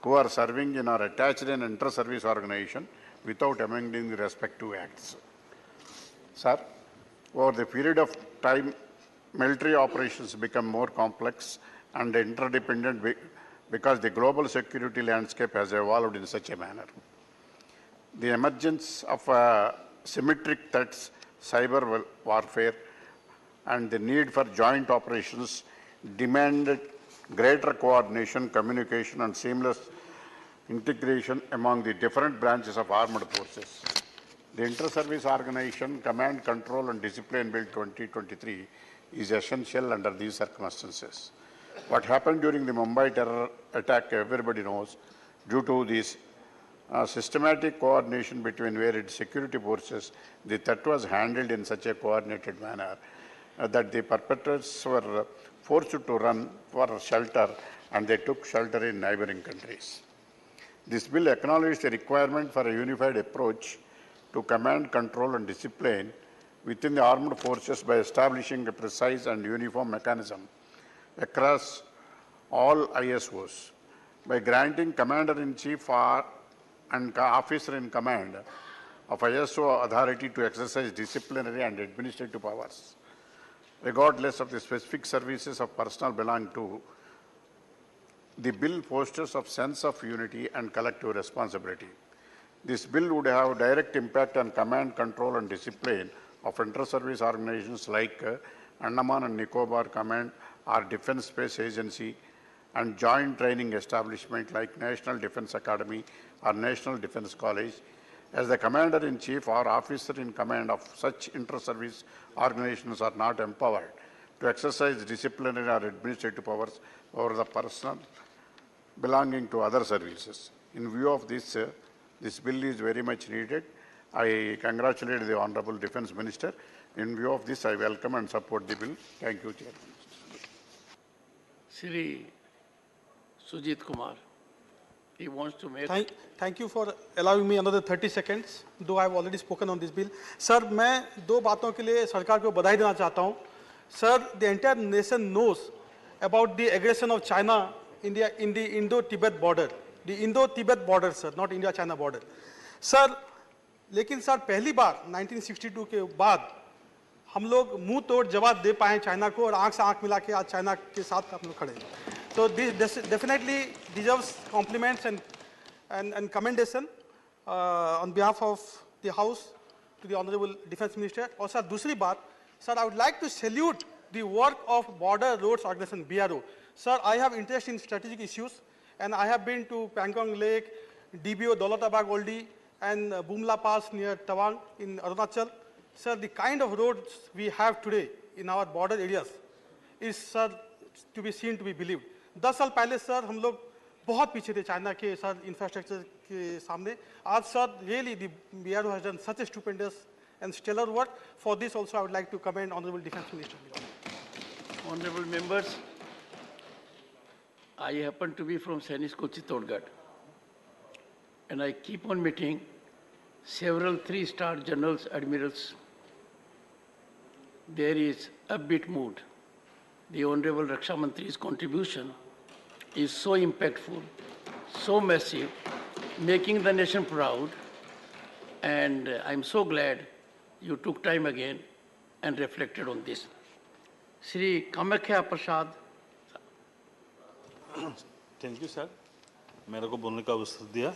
Speaker 9: who are serving in or attached in inter-service organization without amending the respective acts. Sir, over the period of time, military operations become more complex and interdependent because the global security landscape has evolved in such a manner. The emergence of symmetric threats, cyber warfare, and the need for joint operations demanded greater coordination, communication, and seamless integration among the different branches of armed forces. The Inter-Service Organization Command, Control, and Discipline Bill 2023 is essential under these circumstances. What happened during the Mumbai terror attack, everybody knows, due to this systematic coordination between various security forces, the threat was handled in such a coordinated manner that the perpetrators were forced to run for shelter and they took shelter in neighboring countries. This bill acknowledged the requirement for a unified approach to command, control and discipline within the armed forces by establishing a precise and uniform mechanism across all ISOs. By granting Commander-in-Chief and Officer-in-Command of ISO authority to exercise disciplinary and administrative powers, regardless of the specific services of personnel belonging to, the bill fosters a sense of unity and collective responsibility. This bill would have direct impact on command, control and discipline of inter-service organizations like Andaman and Nicobar Command or Defence Space Agency and joint training establishment like National Defence Academy or National Defence College, as the Commander-in-Chief or Officer-in-Command of such inter-service organizations are not empowered to exercise disciplinary or administrative powers over the personnel belonging to other services. In view of this, this bill is very much needed. I congratulate the Honorable Defence Minister. In view of this, I welcome and support the bill. Thank you, Chairman.
Speaker 5: Shri Sujit Kumar, he wants to make...
Speaker 1: Thank you for allowing me another 30 seconds, though I have already spoken on this bill. Sir, मैं दो बातों के लिए सरकार को बधाई देना चाहता हूँ. Sir, the entire nation knows about the aggression of China in the Indo-Tibet border. The Indo-Tibet border, sir, not India-China border. Sir, लेकिन सर पहली बार 1962 के बाद हम लोग मुंह तोड़ जवाब दे पाए चाइना को और आंख से आंख मिला के आज चाइना के साथ हम लोग खड़े हैं. So this definitely deserves compliments and commendation on behalf of the House to the Honorable Defence Minister. और सर दूसरी बात, sir, I would like to salute the work of Border Roads Organization (BRO). Sir, I have interest in strategic issues and I have been to Pangong Lake, DBO Daulatabad Oldie and Bumla Pass near Tawang in Arunachal. Sir, the kind of roads we have today in our border areas is, sir, to be seen, to be believed. 10 साल पहले sir हम लोग बहुत पीछे थे China के sir infrastructure के सामने. आज sir really the BRO has done such a stupendous and stellar work. For this also I would like to commend Honorable Defence Minister.
Speaker 2: Honorable members,
Speaker 10: I happen to be from Sainik School, Chittorgarh, and I keep on meeting several three-star generals, admirals. There is upbeat mood. The Honorable Raksha Mantri's contribution is so impactful, so massive, making the nation proud, and I'm so glad you took time again and reflected on this. Shri Kamakhya Prasad.
Speaker 11: Thank you sir, मेरे को बोलने का अवसर दिया।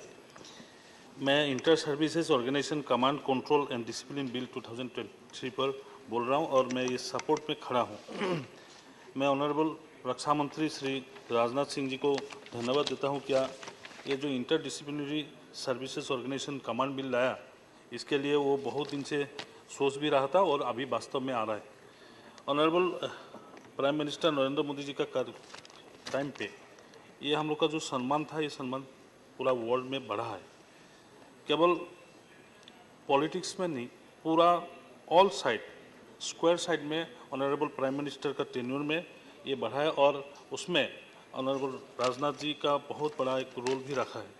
Speaker 11: मैं inter services organisation command control and discipline bill 2023 पर बोल रहा हूं और मैं इस सपोर्ट में खड़ा हूं। मैं ऑनरेबल रक्षा मंत्री श्री राजनाथ सिंह जी को धन्यवाद देता हूं। क्या ये जो interdisciplinary services organisation command bill लाया, इसके लिए वो बहुत दिन से सोच भी रहा था और अभी वास्तव में आ रहा है। Honourable prime minister Narendra Modi ji का टाइम पे ये हम लोग का जो सम्मान था, ये सम्मान पूरा वर्ल्ड में बढ़ा है। केवल पॉलिटिक्स में नहीं, पूरा ऑल साइड, स्क्वायर साइड में ऑनरेबल प्राइम मिनिस्टर का टेन्योर में ये बढ़ा है और उसमें ऑनरेबल राजनाथ जी का बहुत बड़ा एक रोल भी रखा है।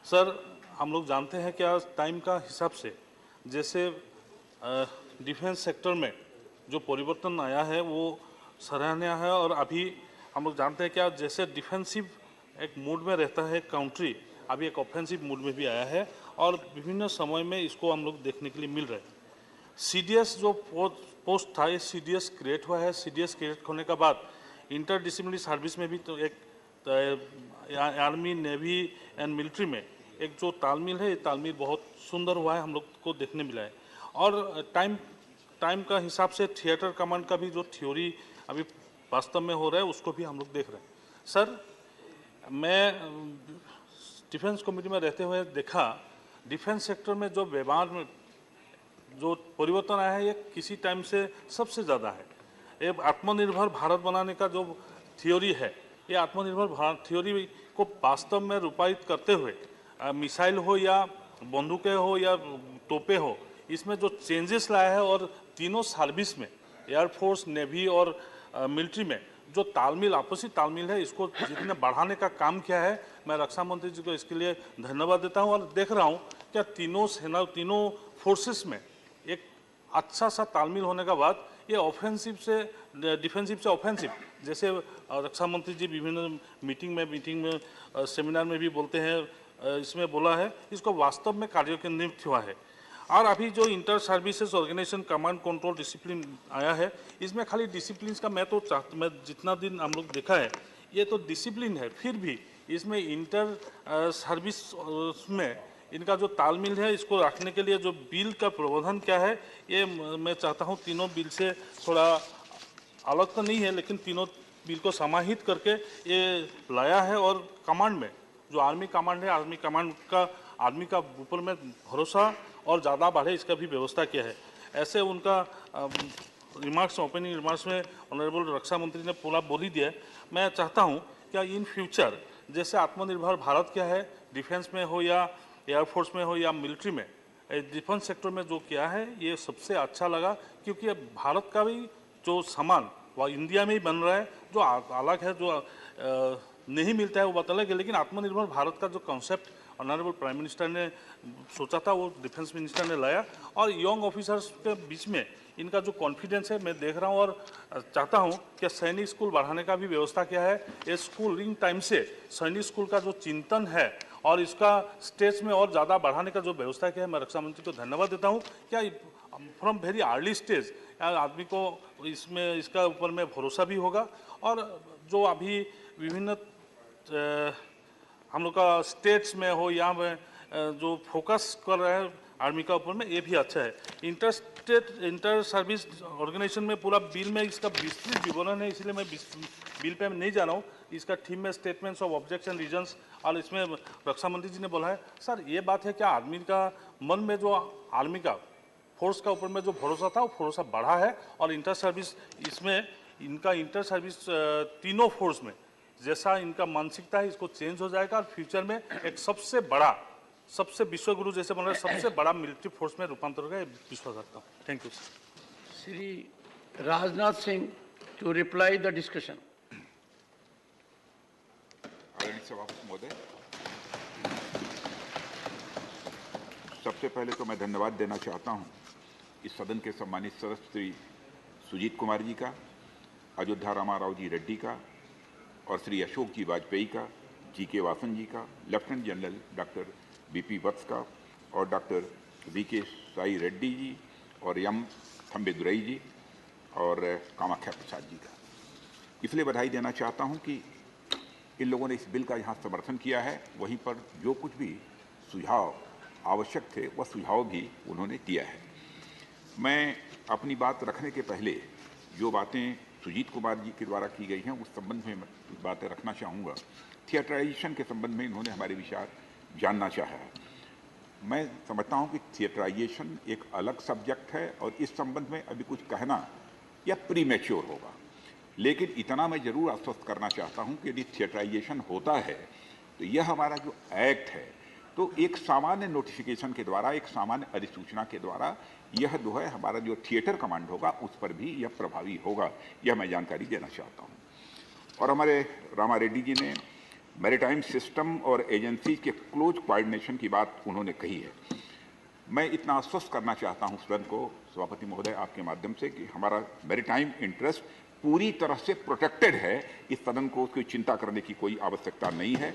Speaker 11: सर, हम लोग जानते हैं कि आज टाइम का हिसाब से जैसे डिफेंस सेक्टर में जो परिवर्तन आया है वो सराहनीय है और अभी हम लोग जानते हैं कि आज जैसे डिफेंसिव एक मूड में रहता है कंट्री, अभी एक ऑफेंसिव मूड में भी आया है और विभिन्न समय में इसको हम लोग देखने के लिए मिल रहे हैं। सीडीएस जो पोस्ट था, ये सीडीएस क्रिएट हुआ है। सीडीएस क्रिएट होने के बाद इंटर डिसिप्लिनरी सर्विस में भी तो एक आर्मी, नेवी एंड मिलिट्री में एक जो तालमेल है, ये तालमेल बहुत सुंदर हुआ है, हम लोग को देखने मिला है। और टाइम का हिसाब से थिएटर कमांड का भी जो थ्योरी अभी वास्तव में हो रहा है, उसको भी हम लोग देख रहे हैं। सर, मैं डिफेंस कमेटी में रहते हुए देखा, डिफेंस सेक्टर में जो व्यवहार में जो परिवर्तन आया है, ये किसी टाइम से सबसे ज़्यादा है। ये आत्मनिर्भर भारत बनाने का जो थ्योरी है, ये आत्मनिर्भर भारत थ्योरी को वास्तव में रूपायित करते हुए मिसाइल हो या बंदूकें हो या तोपे हो, इसमें जो चेंजेस लाया है और तीनों सर्विस में, एयरफोर्स, नेवी और मिलिट्री में जो तालमेल, आपसी तालमेल है, इसको जितने बढ़ाने का काम किया है, मैं रक्षा मंत्री जी को इसके लिए धन्यवाद देता हूं। और देख रहा हूं क्या तीनों सेना, तीनों फोर्सेस में एक अच्छा सा तालमेल होने के बाद ये ऑफेंसिव से डिफेंसिव से ऑफेंसिव, जैसे रक्षा मंत्री जी विभिन्न मीटिंग में सेमिनार में भी बोलते हैं, इसमें बोला है, इसको वास्तव में कार्यान्वित हुआ है। और अभी जो inter services organisation command control discipline आया है, इसमें खाली डिसिप्लिन का मैं जितना दिन हम लोग देखा है, ये तो डिसिप्लिन है, फिर भी इसमें इंटर सर्विस में इनका जो तालमेल है, इसको रखने के लिए जो बिल का प्रावधान क्या है, ये मैं चाहता हूँ तीनों बिल से थोड़ा अलग तो नहीं है, लेकिन तीनों बिल को समाहित करके ये लाया है। और कमांड में जो आर्मी कमांड है, आर्मी कमांड का आर्मी का ऊपर में भरोसा और ज़्यादा बढ़े, इसका भी व्यवस्था किया है। ऐसे उनका रिमार्क्स, ओपनिंग रिमार्क्स में ऑनरेबल रक्षा मंत्री ने पूरा बोल ही दिया। मैं चाहता हूं क्या इन फ्यूचर जैसे आत्मनिर्भर भारत क्या है, डिफेंस में हो या एयरफोर्स में हो या मिलिट्री में, डिफेंस सेक्टर में जो किया है, ये सबसे अच्छा लगा, क्योंकि भारत का भी जो सामान वह इंडिया में ही बन रहा है। जो अलग है, जो नहीं मिलता है वो बात अलग है, लेकिन आत्मनिर्भर भारत का जो कॉन्सेप्ट ऑनरेबल प्राइम मिनिस्टर ने सोचा था, वो डिफेंस मिनिस्टर ने लाया। और यंग ऑफिसर्स के बीच में इनका जो कॉन्फिडेंस है, मैं देख रहा हूँ और चाहता हूँ कि सैनिक स्कूल बढ़ाने का भी व्यवस्था किया है। ये स्कूलिंग टाइम से सैनिक स्कूल का जो चिंतन है और इसका स्टेज में और ज़्यादा बढ़ाने का जो व्यवस्था किया है, मैं रक्षा मंत्री को धन्यवाद देता हूँ। क्या फ्रॉम वेरी अर्ली स्टेज आदमी को इसमें इसका ऊपर में भरोसा भी होगा। और जो अभी विभिन्न हम लोग का स्टेट्स में हो या में जो फोकस कर रहे हैं आर्मी का ऊपर में, ये भी अच्छा है। इंटर सर्विस ऑर्गेनाइजेशन में पूरा बिल में इसका विस्तृत विवरण है, इसलिए मैं बिल पे नहीं जा रहा हूँ। इसका थीम में statements of objects and reasons, और इसमें रक्षा मंत्री जी ने बोला है, सर ये बात है क्या आदमी का मन में जो आर्मी का फोर्स का ऊपर में जो भरोसा था, वो भरोसा बढ़ा है। और इंटर सर्विस इसमें इनका इंटर सर्विस तीनों फोर्स में जैसा इनका मानसिकता है, इसको चेंज हो जाएगा और फ्यूचर में एक सबसे बड़ा, सबसे विश्वगुरु जैसे बन रहा है, सबसे बड़ा मिलिट्री फोर्स में रूपांतर होगा, विश्वास रखता हूँ। Thank you sir.
Speaker 10: Shri Rajnath Singh to reply the discussion.
Speaker 12: सभापति महोदय, सबसे पहले तो मैं धन्यवाद देना चाहता हूं इस सदन के सम्मानित सदस्य श्री सुजीत कुमार जी का, अयोध्या रामाराव जी रेड्डी का और श्री अशोक जी वाजपेयी का, जी के वासन जी का, लेफ्टिनेंट जनरल डॉक्टर बीपी वत्स का और डॉक्टर वीके साई रेड्डी जी और एम थम्बेदुरई जी और कामाख्या प्रसाद जी का। इसलिए बधाई देना चाहता हूं कि इन लोगों ने इस बिल का यहाँ समर्थन किया है, वहीं पर जो कुछ भी सुझाव आवश्यक थे वह सुझाव भी उन्होंने दिया है। मैं अपनी बात रखने के पहले जो बातें सुजीत कुमार जी के द्वारा की गई हैं उस संबंध में बातें रखना चाहूँगा। थिएटराइजेशन के संबंध में इन्होंने हमारे विचार जानना चाहा है। मैं समझता हूँ कि थिएटराइजेशन एक अलग सब्जेक्ट है और इस संबंध में अभी कुछ कहना या प्रीमेच्योर होगा, लेकिन इतना मैं जरूर आश्वस्त करना चाहता हूँ कि यदि थिएटराइजेशन होता है तो यह हमारा जो एक्ट है तो एक सामान्य नोटिफिकेशन के द्वारा, एक सामान्य अधिसूचना के द्वारा यह जो है हमारा जो थिएटर कमांड होगा उस पर भी यह प्रभावी होगा, यह मैं जानकारी देना चाहता हूँ। और हमारे रामा रेड्डी जी ने मैरीटाइम सिस्टम और एजेंसी के क्लोज कोऑर्डिनेशन की बात उन्होंने कही है। मैं इतना आश्वस्त करना चाहता हूँ सदन को, सभापति महोदय आपके माध्यम से, कि हमारा मैरीटाइम इंटरेस्ट पूरी तरह से प्रोटेक्टेड है। इस सदन को कोई चिंता करने की कोई आवश्यकता नहीं है।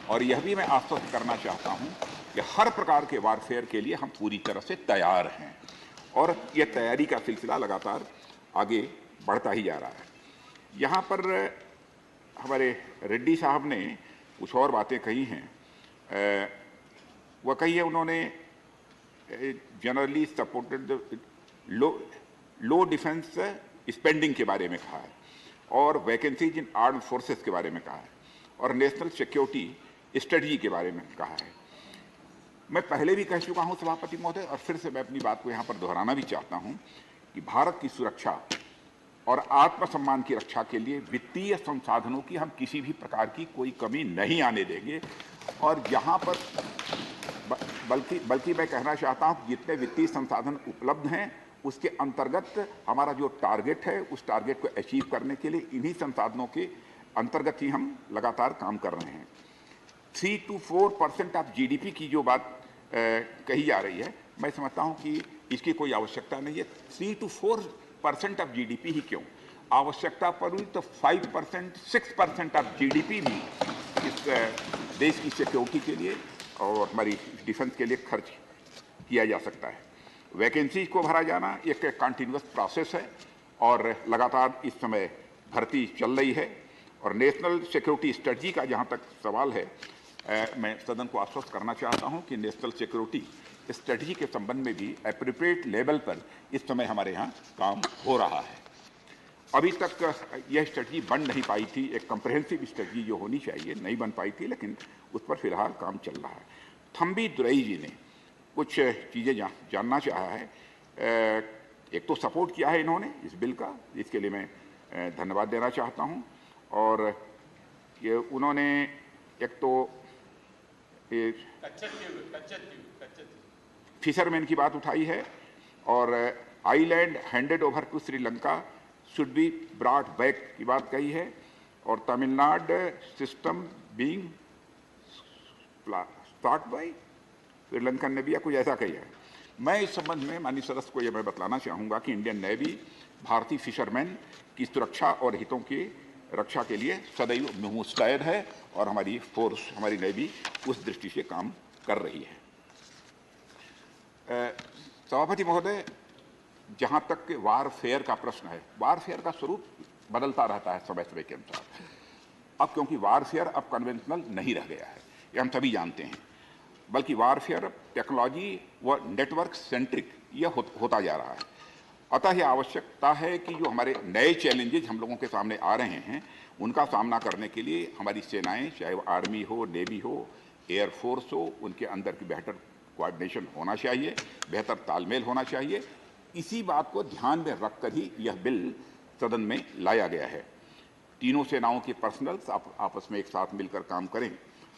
Speaker 12: और यह भी मैं आश्वस्त करना चाहता हूं कि हर प्रकार के वारफेयर के लिए हम पूरी तरह से तैयार हैं और यह तैयारी का सिलसिला लगातार आगे बढ़ता ही जा रहा है। यहाँ पर हमारे रेड्डी साहब ने कुछ और बातें कही हैं। वह कही है उन्होंने जनरली सपोर्टेड लो डिफेंस स्पेंडिंग के बारे में कहा है और वैकेंसीज इन आर्म फोर्सेस के बारे में कहा है और नेशनल सिक्योरिटी स्ट्रेटजी के बारे में कहा है। मैं पहले भी कह चुका हूं सभापति महोदय और फिर से मैं अपनी बात को यहां पर दोहराना भी चाहता हूं कि भारत की सुरक्षा और आत्मसम्मान की रक्षा के लिए वित्तीय संसाधनों की हम किसी भी प्रकार की कोई कमी नहीं आने देंगे। और यहां पर बल्कि मैं कहना चाहता हूं जितने वित्तीय संसाधन उपलब्ध हैं उसके अंतर्गत हमारा जो टारगेट है उस टारगेट को अचीव करने के लिए इन्हीं संसाधनों के अंतर्गत ही हम लगातार काम कर रहे हैं। 3 to 4% ऑफ जीडीपी की जो बात कही जा रही है, मैं समझता हूं कि इसकी कोई आवश्यकता नहीं है। 3 to 4% ऑफ जीडीपी ही क्यों, आवश्यकता पड़ी तो 5%, 6% ऑफ जीडीपी भी इस देश की सिक्योरिटी के लिए और हमारी डिफेंस के लिए खर्च किया जा सकता है। वैकेंसीज को भरा जाना एक कंटिन्यूअस प्रोसेस है और लगातार इस समय भर्ती चल रही है। और नेशनल सिक्योरिटी स्ट्रेटजी का जहां तक सवाल है, मैं सदन को आश्वस्त करना चाहता हूं कि नेशनल सिक्योरिटी स्ट्रेटजी के संबंध में भी एप्रोप्रिएट लेवल पर इस समय हमारे यहाँ काम हो रहा है। अभी तक यह स्ट्रेटजी बन नहीं पाई थी, एक कम्प्रहेंसिव स्ट्रेटजी जो होनी चाहिए नहीं बन पाई थी, लेकिन उस पर फिलहाल काम चल रहा है। थम्बेदुरई जी ने कुछ चीज़ें जानना चाहा है। एक तो सपोर्ट किया है इन्होंने इस बिल का, इसके लिए मैं धन्यवाद देना चाहता हूं। और ये उन्होंने एक तो फिशरमैन की बात उठाई है और island handed over to Sri Lanka should be brought back की बात कही है और Tamil Nadu system being start by Sri Lankan navy या कुछ ऐसा कही है। मैं इस संबंध में माननीय सदस्य को यह मैं बतलाना चाहूँगा कि इंडियन नेवी भारतीय फिशरमैन की सुरक्षा और हितों की रक्षा के लिए सदैव मुस्तैद है और हमारी फोर्स, हमारी नेवी उस दृष्टि से काम कर रही है। सभापति महोदय, जहाँ तक वारफेयर का प्रश्न है, वारफेयर का स्वरूप बदलता रहता है समय समय के अनुसार। अब क्योंकि वारफेयर अब कन्वेंशनल नहीं रह गया है, ये हम सभी जानते हैं, बल्कि वारफेयर टेक्नोलॉजी व नेटवर्क सेंट्रिक यह होता जा रहा है। अतः यह आवश्यकता है कि जो हमारे नए चैलेंजेस हम लोगों के सामने आ रहे हैं उनका सामना करने के लिए हमारी सेनाएं, चाहे वो आर्मी हो, नेवी हो, एयरफोर्स हो, उनके अंदर की बेहतर कोऑर्डिनेशन होना चाहिए, बेहतर तालमेल होना चाहिए। इसी बात को ध्यान में रखकर ही यह बिल सदन में लाया गया है। तीनों सेनाओं के पर्सनल्स आपस में एक साथ मिलकर काम करें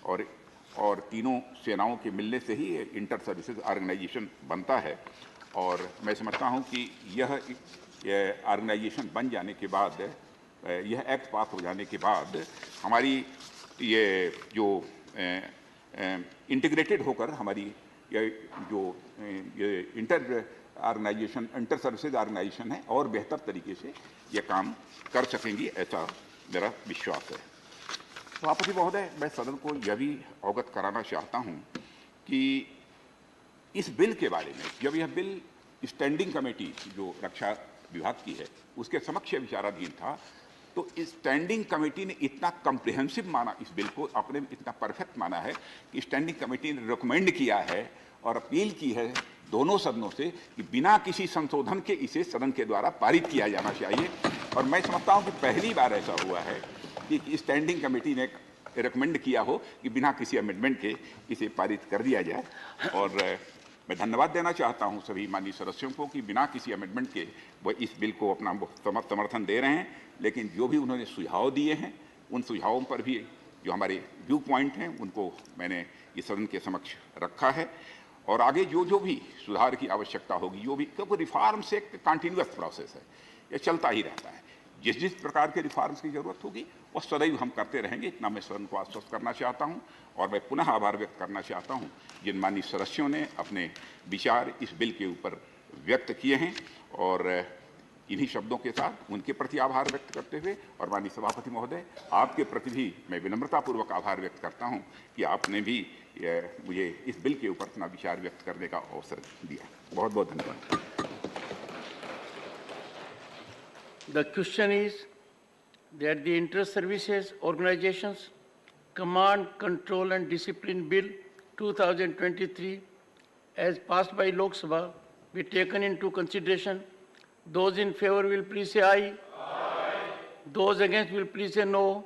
Speaker 12: और तीनों सेनाओं के मिलने से ही इंटर सर्विसेज ऑर्गेनाइजेशन बनता है। और मैं समझता हूं कि यह ऑर्गेनाइजेशन बन जाने के बाद, यह एक्ट पास हो जाने के बाद हमारी ये जो इंटीग्रेटेड होकर हमारी ये जो ये इंटर सर्विसेज ऑर्गेनाइजेशन है और बेहतर तरीके से ये काम कर सकेंगी, ऐसा मेरा विश्वास है। सभापति महोदय, मैं सदन को यह भी अवगत कराना चाहता हूं कि इस बिल के बारे में, जब यह बिल स्टैंडिंग कमेटी जो रक्षा विभाग की है उसके समक्ष विचाराधीन था, तो इस स्टैंडिंग कमेटी ने इतना कम्प्रिहेंसिव माना, इस बिल को अपने इतना परफेक्ट माना है कि स्टैंडिंग कमेटी ने रिकमेंड किया है और अपील की है दोनों सदनों से कि बिना किसी संशोधन के इसे सदन के द्वारा पारित किया जाना चाहिए। और मैं समझता हूं कि पहली बार ऐसा हुआ है कि स्टैंडिंग कमेटी ने रिकमेंड किया हो कि बिना किसी अमेंडमेंट के इसे पारित कर दिया जाए। और मैं धन्यवाद देना चाहता हूं सभी माननीय सदस्यों को कि बिना किसी अमेंडमेंट के वो इस बिल को अपना समर्थन दे रहे हैं, लेकिन जो भी उन्होंने सुझाव दिए हैं उन सुझावों पर भी जो हमारे व्यू पॉइंट हैं उनको मैंने इस सदन के समक्ष रखा है। और आगे जो जो भी सुधार की आवश्यकता होगी, जो भी, क्योंकि रिफॉर्म्स एक कंटिन्यूअस प्रोसेस है, ये चलता ही रहता है। जिस जिस प्रकार के रिफॉर्म्स की जरूरत होगी वो सदैव हम करते रहेंगे, इतना मैं सदन को आश्वस्त करना चाहता हूं। और मैं पुनः आभार व्यक्त करना चाहता हूं जिन माननीय सदस्यों ने अपने विचार इस बिल के ऊपर व्यक्त किए हैं, और इन्हीं शब्दों के साथ उनके प्रति आभार व्यक्त करते हुए और माननीय सभापति महोदय, आपके प्रति भी मैं विनम्रतापूर्वक आभार व्यक्त करता हूं कि आपने भी मुझे इस बिल के ऊपर अपना विचार व्यक्त करने का अवसर दिया। बहुत बहुत धन्यवाद।
Speaker 10: The question is that the Inter-Services Organizations Command, Control and Discipline Bill 2023 as passed by Lok Sabha be taken into consideration. Those in favor will please say aye. Aye. Those against will please say no.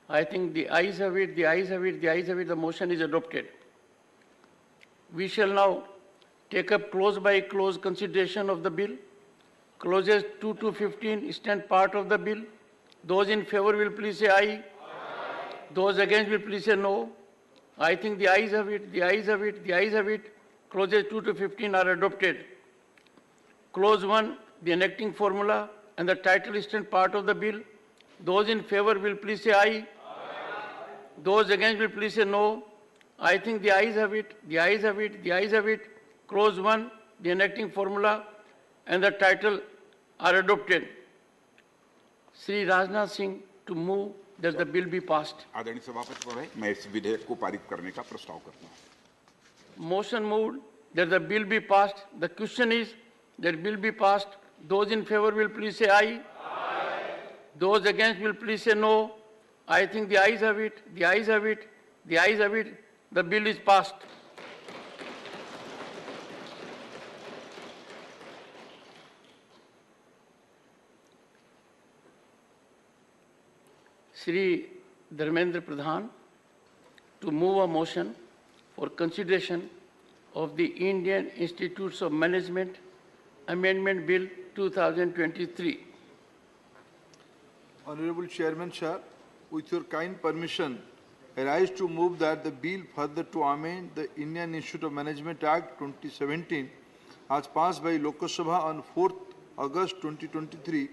Speaker 10: I think the ayes have it, the ayes have it, the ayes have it, the motion is adopted. We shall now take up clause by clause consideration of the bill. Clauses 2 to 15 stand part of the bill. Those in favor will please say aye. Aye. Those against will please say no. I think the ayes have it, the ayes have it, the ayes have it. Clauses 2 to 15 are adopted. Clause 1, the enacting formula and the title stand part of the bill. Those in favor will please say aye. Aye. Those against will please say no. I think the ayes have it, the ayes have it, the ayes have it. Clause 1, the enacting formula and the title are adopted. Shri Rajnath Singh to move that the bill be passed.
Speaker 12: आदरणीय सभापति महोदय, मैं इस विधेयक को पारित करने का प्रस्ताव करता हूं।
Speaker 10: Motion moved that the bill be passed. The question is that bill be passed. Those in favor will please say aye. Aye. Those against will please say no. I think the ayes have it, the ayes have it, the ayes have it. The bill is passed. Shri Dharmendra Pradhan to move a motion for consideration of the Indian Institutes of Management Amendment Bill 2023.
Speaker 13: Honorable Chairman, sir, with your kind permission, I rise to move that the bill further to amend the Indian Institute of Management Act 2017 as passed by Lok Sabha on 4th August 2023,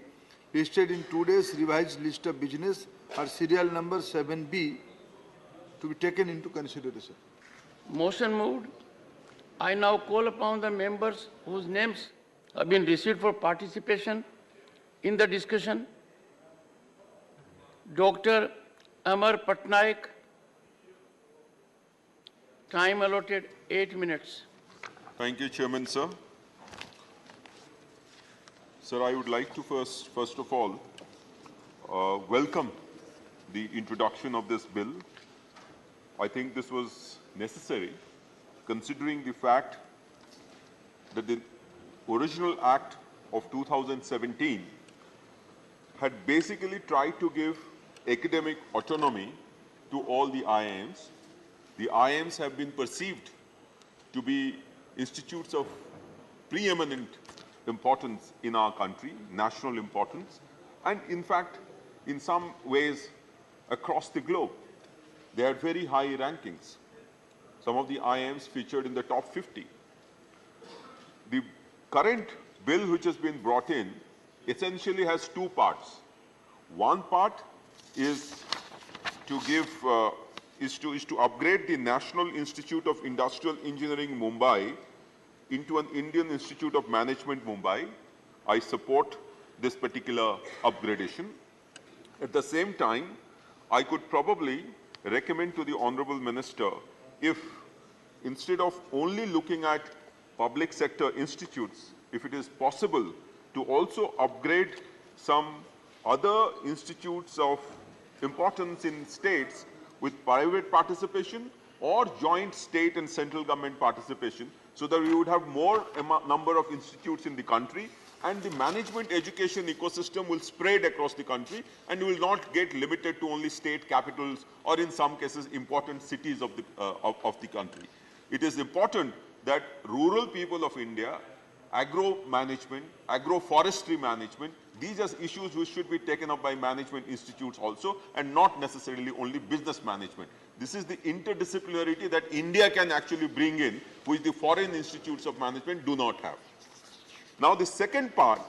Speaker 13: listed in today's revised list of business or serial number 7B, to be taken into consideration.
Speaker 10: Motion moved. I now call upon the members whose names have been received for participation in the discussion. Dr. Amar Patnaik, time allotted 8 minutes.
Speaker 14: Thank you, Chairman, sir. Sir, I would like to first of all, welcome the introduction of this bill. I think this was necessary, considering the fact that the original Act of 2017 had basically tried to give academic autonomy to all the IIMs. The IIMs have been perceived to be institutes of preeminent importance in our country, national importance, and in fact, in some ways, across the globe. They had very high rankings. Some of the IIMs featured in the top 50. The current bill which has been brought in essentially has two parts. One part is to give is to upgrade the National Institute of Industrial Engineering Mumbai into an Indian Institute of Management Mumbai. I support this particular upgradation. At the same time, I could probably recommend to the Honorable Minister if instead of only looking at public sector institutes, if it is possible to also upgrade some other institutes of importance in states with private participation or joint state and central government participation, so that we would have more number of institutes in the country and the management education ecosystem will spread across the country and will not get limited to only state capitals or in some cases important cities of the country. It is important that rural people of India, agro management, agroforestry management, these are issues which should be taken up by management institutes also and not necessarily only business management. This is the interdisciplinarity that India can actually bring in, which the foreign institutes of management do not have. Now, the second part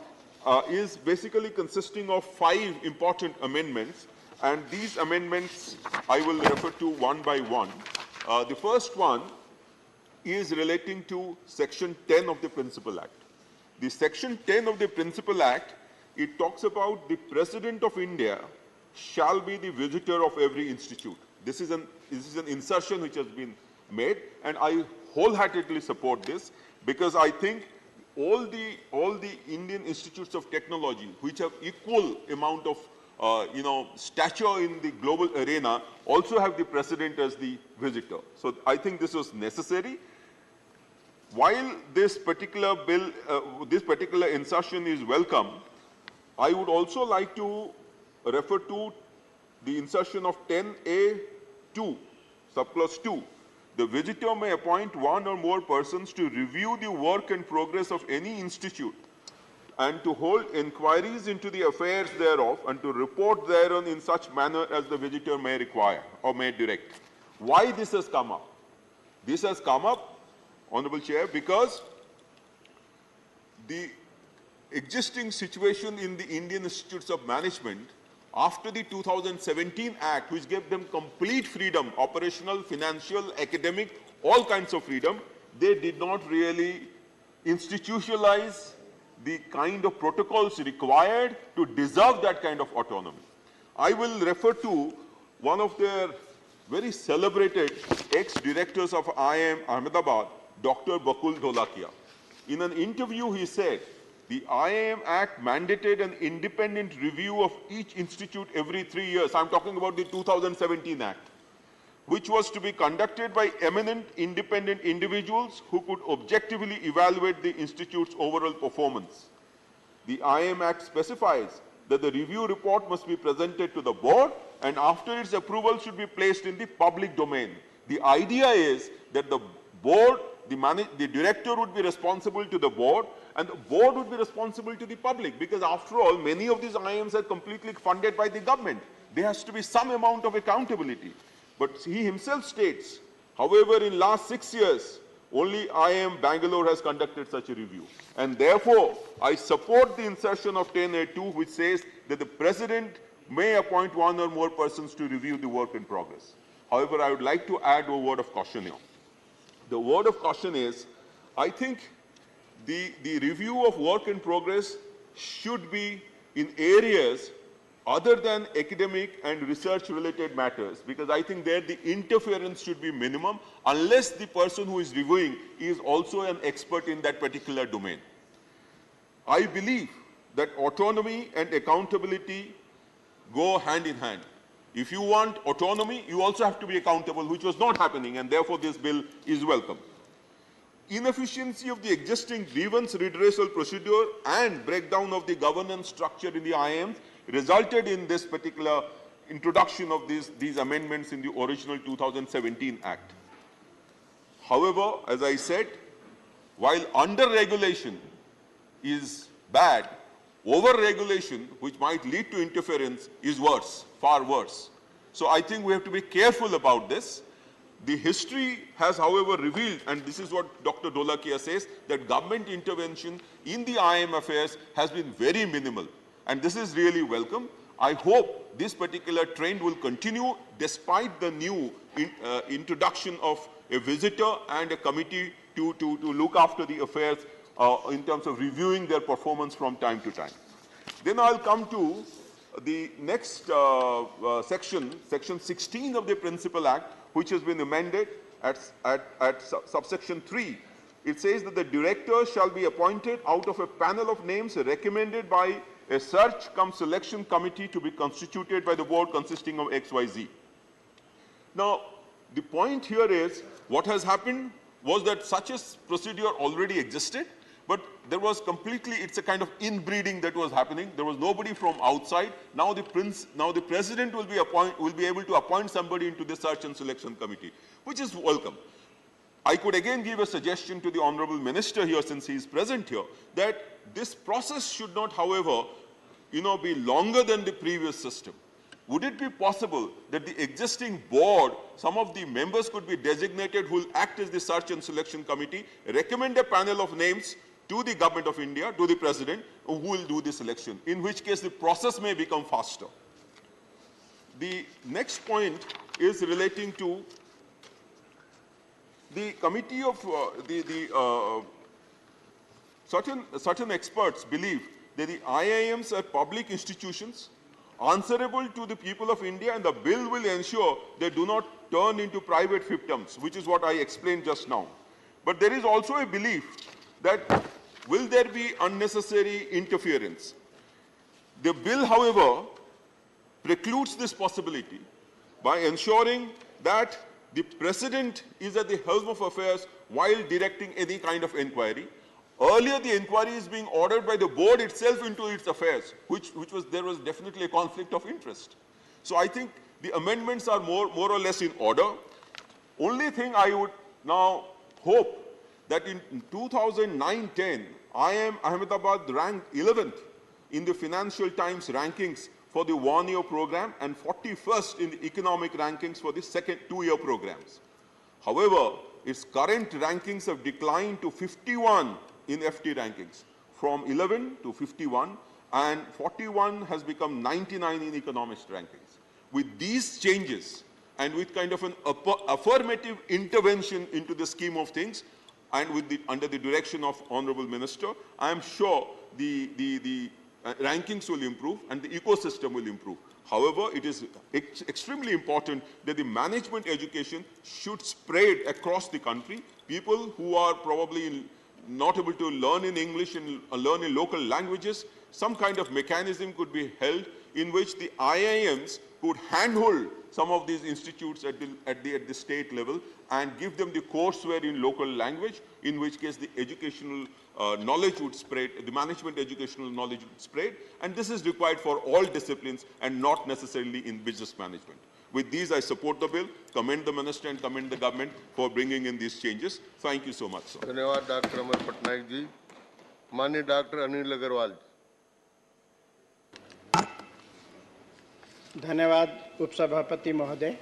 Speaker 14: is basically consisting of 5 important amendments, and these amendments I will refer to one by one. The first one is relating to Section 10 of the Principal Act. The Section 10 of the Principal Act, it talks about the President of India shall be the visitor of every institute. This is an insertion which has been made, and I wholeheartedly support this because I think all the Indian institutes of technology which have equal amount of stature in the global arena also have the president as the visitor. So I think this was necessary. While this particular bill, this particular insertion is welcome, I would also like to refer to the insertion of 10A2, subclause 2. The visitor may appoint one or more persons to review the work and progress of any institute and to hold inquiries into the affairs thereof and to report thereon in such manner as the visitor may require or may direct. Why this has come up? This has come up, Honorable Chair, because the existing situation in the Indian Institutes of Management after the 2017 Act, which gave them complete freedom, operational, financial, academic, all kinds of freedom, they did not really institutionalize the kind of protocols required to deserve that kind of autonomy. I will refer to one of their very celebrated ex-directors of IIM Ahmedabad, Dr. Bakul Dholakia. In an interview, he said, the IIM Act mandated an independent review of each institute every 3 years. I'm talking about the 2017 Act, which was to be conducted by eminent independent individuals who could objectively evaluate the institute's overall performance. The IIM Act specifies that the review report must be presented to the board and after its approval should be placed in the public domain. The idea is that the board, the director would be responsible to the board and the board would be responsible to the public because after all, many of these IIMs are completely funded by the government. There has to be some amount of accountability. But he himself states, however, in last 6 years, only IIM Bangalore has conducted such a review. And therefore, I support the insertion of 10A2, which says that the president may appoint one or more persons to review the work in progress. However, I would like to add a word of caution here. The word of caution is, I think the review of work in progress should be in areas other than academic and research-related matters, because I think there the interference should be minimum unless the person who is reviewing is also an expert in that particular domain. I believe that autonomy and accountability go hand in hand. If you want autonomy, you also have to be accountable, which was not happening, and therefore this bill is welcome. Inefficiency of the existing grievance redressal procedure and breakdown of the governance structure in the IIMs resulted in this particular introduction of these amendments in the original 2017 Act. However, as I said, while under-regulation is bad, over-regulation, which might lead to interference, is worse, far worse. So I think we have to be careful about this. The history has, however, revealed, and this is what Dr. Dholakia says, that government intervention in the IIM affairs has been very minimal. And this is really welcome. I hope this particular trend will continue despite the new introduction of a visitor and a committee to look after the affairs in terms of reviewing their performance from time to time. Then I'll come to the next section, section 16 of the Principal Act, which has been amended at subsection 3. It says that the director shall be appointed out of a panel of names recommended by a search-cum-selection committee to be constituted by the board consisting of XYZ. Now, the point here is, what has happened was that such a procedure already existed, but there was completely, it's a kind of inbreeding that was happening. There was nobody from outside. Now the president will be able to appoint somebody into the search and selection committee, which is welcome. I could again give a suggestion to the Honorable Minister here, since he is present here, that this process should not, however, be longer than the previous system. Would it be possible that the existing board, some of the members could be designated who will act as the search and selection committee, recommend a panel of names to the government of India, to the president, who will do the selection, in which case the process may become faster. The next point is relating to the committee of certain experts believe that the IIMs are public institutions answerable to the people of India, and the bill will ensure they do not turn into private fiefdoms, which is what I explained just now. But there is also a belief that will there be unnecessary interference? The bill, however, precludes this possibility by ensuring that the president is at the helm of affairs while directing any kind of inquiry. Earlier, the inquiry is being ordered by the board itself into its affairs, there was definitely a conflict of interest. So I think the amendments are more or less in order. Only thing I would now hope that in 2009-10, IIM Ahmedabad ranked 11th in the Financial Times rankings for the one-year program and 41st in the economic rankings for the second two-year programs. However, its current rankings have declined to 51 in FT rankings, from 11 to 51, and 41 has become 99 in economist rankings. With these changes and with kind of an affirmative intervention into the scheme of things, and with under the direction of Honorable Minister, I am sure the rankings will improve and the ecosystem will improve. However, it is extremely important that the management education should spread across the country. People who are probably not able to learn in English and learn in local languages, some kind of mechanism could be held in which the IIMs could handhold some of these institutes at the state level and give them the courseware in local language, in which case the educational knowledge would spread, the management educational knowledge would spread, and this is required for all disciplines and not necessarily in business management. With these, I support the bill, commend the minister and commend the government for bringing in these changes. Thank you so much, sir.
Speaker 15: धन्यवाद doctor Amar Patnaik ji. माननीय doctor Anil Agarwal.
Speaker 16: धन्यवाद उपसभापति महोदय।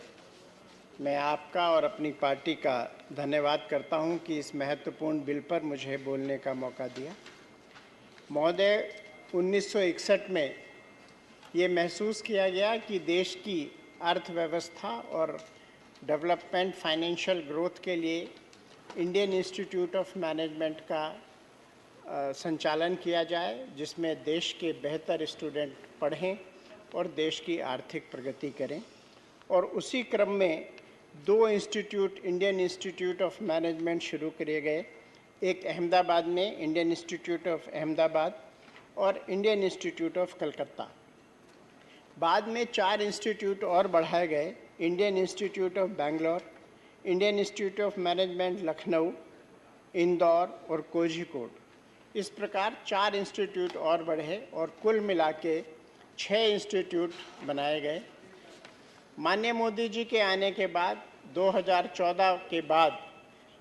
Speaker 16: मैं आपका और अपनी party का धन्यवाद करता हूं कि इस महत्वपूर्ण बिल पर मुझे बोलने का मौका दिया। महोदय, 1961 में ये महसूस किया गया कि देश की अर्थव्यवस्था और डेवलपमेंट फाइनेंशियल ग्रोथ के लिए इंडियन इंस्टीट्यूट ऑफ मैनेजमेंट का संचालन किया जाए, जिसमें देश के बेहतर स्टूडेंट पढ़ें और देश की आर्थिक प्रगति करें। और उसी क्रम में दो institute, Indian institute of management शुरू किए गए, एक अहमदाबाद में इंडियन इंस्टीट्यूट ऑफ अहमदाबाद और इंडियन इंस्टीट्यूट ऑफ कलकत्ता। बाद में 4 इंस्टीट्यूट और बढ़ाए गए, Indian institute of Bangalore, Indian institute of management Lucknow, Indore और कोझिकोड। इस प्रकार 4 इंस्टीट्यूट और बढ़े और कुल मिला के 6 इंस्टीट्यूट बनाए गए। माननीय मोदी जी के आने के बाद 2014 के बाद,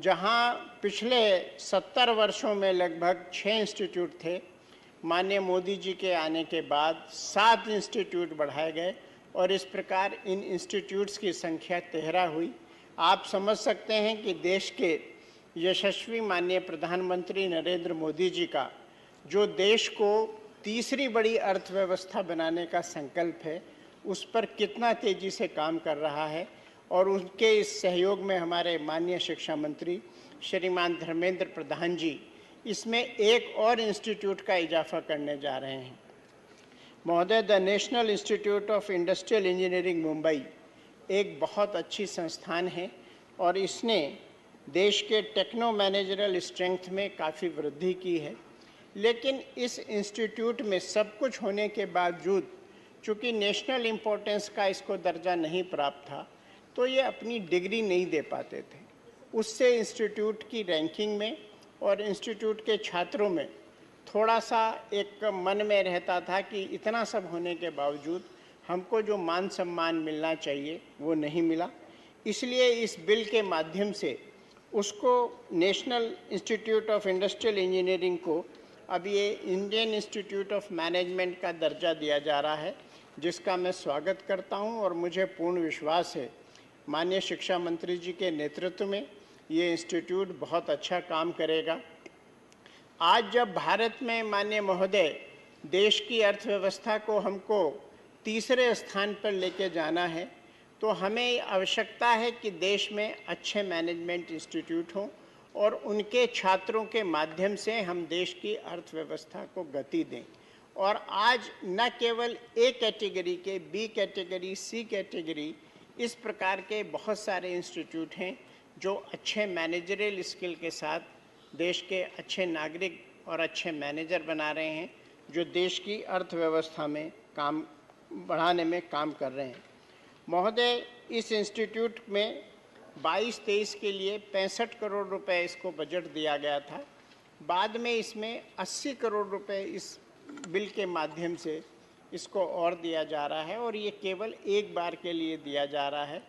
Speaker 16: जहां पिछले 70 वर्षों में लगभग 6 इंस्टीट्यूट थे, माननीय मोदी जी के आने के बाद 7 इंस्टीट्यूट बढ़ाए गए और इस प्रकार इन इंस्टीट्यूट्स की संख्या 13 हुई। आप समझ सकते हैं कि देश के यशस्वी माननीय प्रधानमंत्री नरेंद्र मोदी जी का, जो देश को तीसरी बड़ी अर्थव्यवस्था बनाने का संकल्प है, उस पर कितना तेज़ी से काम कर रहा है, और उनके इस सहयोग में हमारे माननीय शिक्षा मंत्री श्रीमान धर्मेंद्र प्रधान जी इसमें एक और इंस्टीट्यूट का इजाफा करने जा रहे हैं। महोदय, the national institute of industrial engineering Mumbai एक बहुत अच्छी संस्थान है और इसने देश के टेक्नो मैनेजरल स्ट्रेंथ में काफ़ी वृद्धि की है। लेकिन इस इंस्टीट्यूट में सब कुछ होने के बावजूद चूँकि नेशनल इम्पोर्टेंस का इसको दर्जा नहीं प्राप्त था, तो ये अपनी डिग्री नहीं दे पाते थे। उससे इंस्टीट्यूट की रैंकिंग में और इंस्टीट्यूट के छात्रों में थोड़ा सा एक मन में रहता था कि इतना सब होने के बावजूद हमको जो मान सम्मान मिलना चाहिए वो नहीं मिला। इसलिए इस बिल के माध्यम से उसको national institute of industrial engineering को अब ये इंडियन इंस्टीट्यूट ऑफ मैनेजमेंट का दर्जा दिया जा रहा है, जिसका मैं स्वागत करता हूं और मुझे पूर्ण विश्वास है माननीय शिक्षा मंत्री जी के नेतृत्व में ये इंस्टीट्यूट बहुत अच्छा काम करेगा। आज जब भारत में माननीय महोदय देश की अर्थव्यवस्था को हमको तीसरे स्थान पर लेके जाना है, तो हमें आवश्यकता है कि देश में अच्छे मैनेजमेंट इंस्टीट्यूट हों और उनके छात्रों के माध्यम से हम देश की अर्थव्यवस्था को गति दें। और आज न केवल ए कैटेगरी के, बी कैटेगरी, सी कैटेगरी, इस प्रकार के बहुत सारे इंस्टीट्यूट हैं जो अच्छे मैनेजरियल स्किल के साथ देश के अच्छे नागरिक और अच्छे मैनेजर बना रहे हैं, जो देश की अर्थव्यवस्था में काम बढ़ाने में काम कर रहे हैं। महोदय, इस इंस्टीट्यूट में 22-23 के लिए 65 करोड़ रुपए इसको बजट दिया गया था। बाद में इसमें 80 करोड़ रुपए इस बिल के माध्यम से इसको और दिया जा रहा है और ये केवल एक बार के लिए दिया जा रहा है।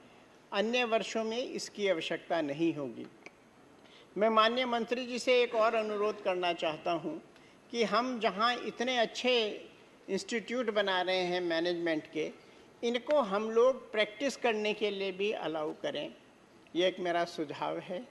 Speaker 16: अन्य वर्षों में इसकी आवश्यकता नहीं होगी। मैं माननीय मंत्री जी से एक और अनुरोध करना चाहता हूँ कि हम जहाँ इतने अच्छे इंस्टीट्यूट बना रहे हैं मैनेजमेंट के, इनको हम लोग प्रैक्टिस करने के लिए भी अलाउ करें। ये एक मेरा सुझाव है।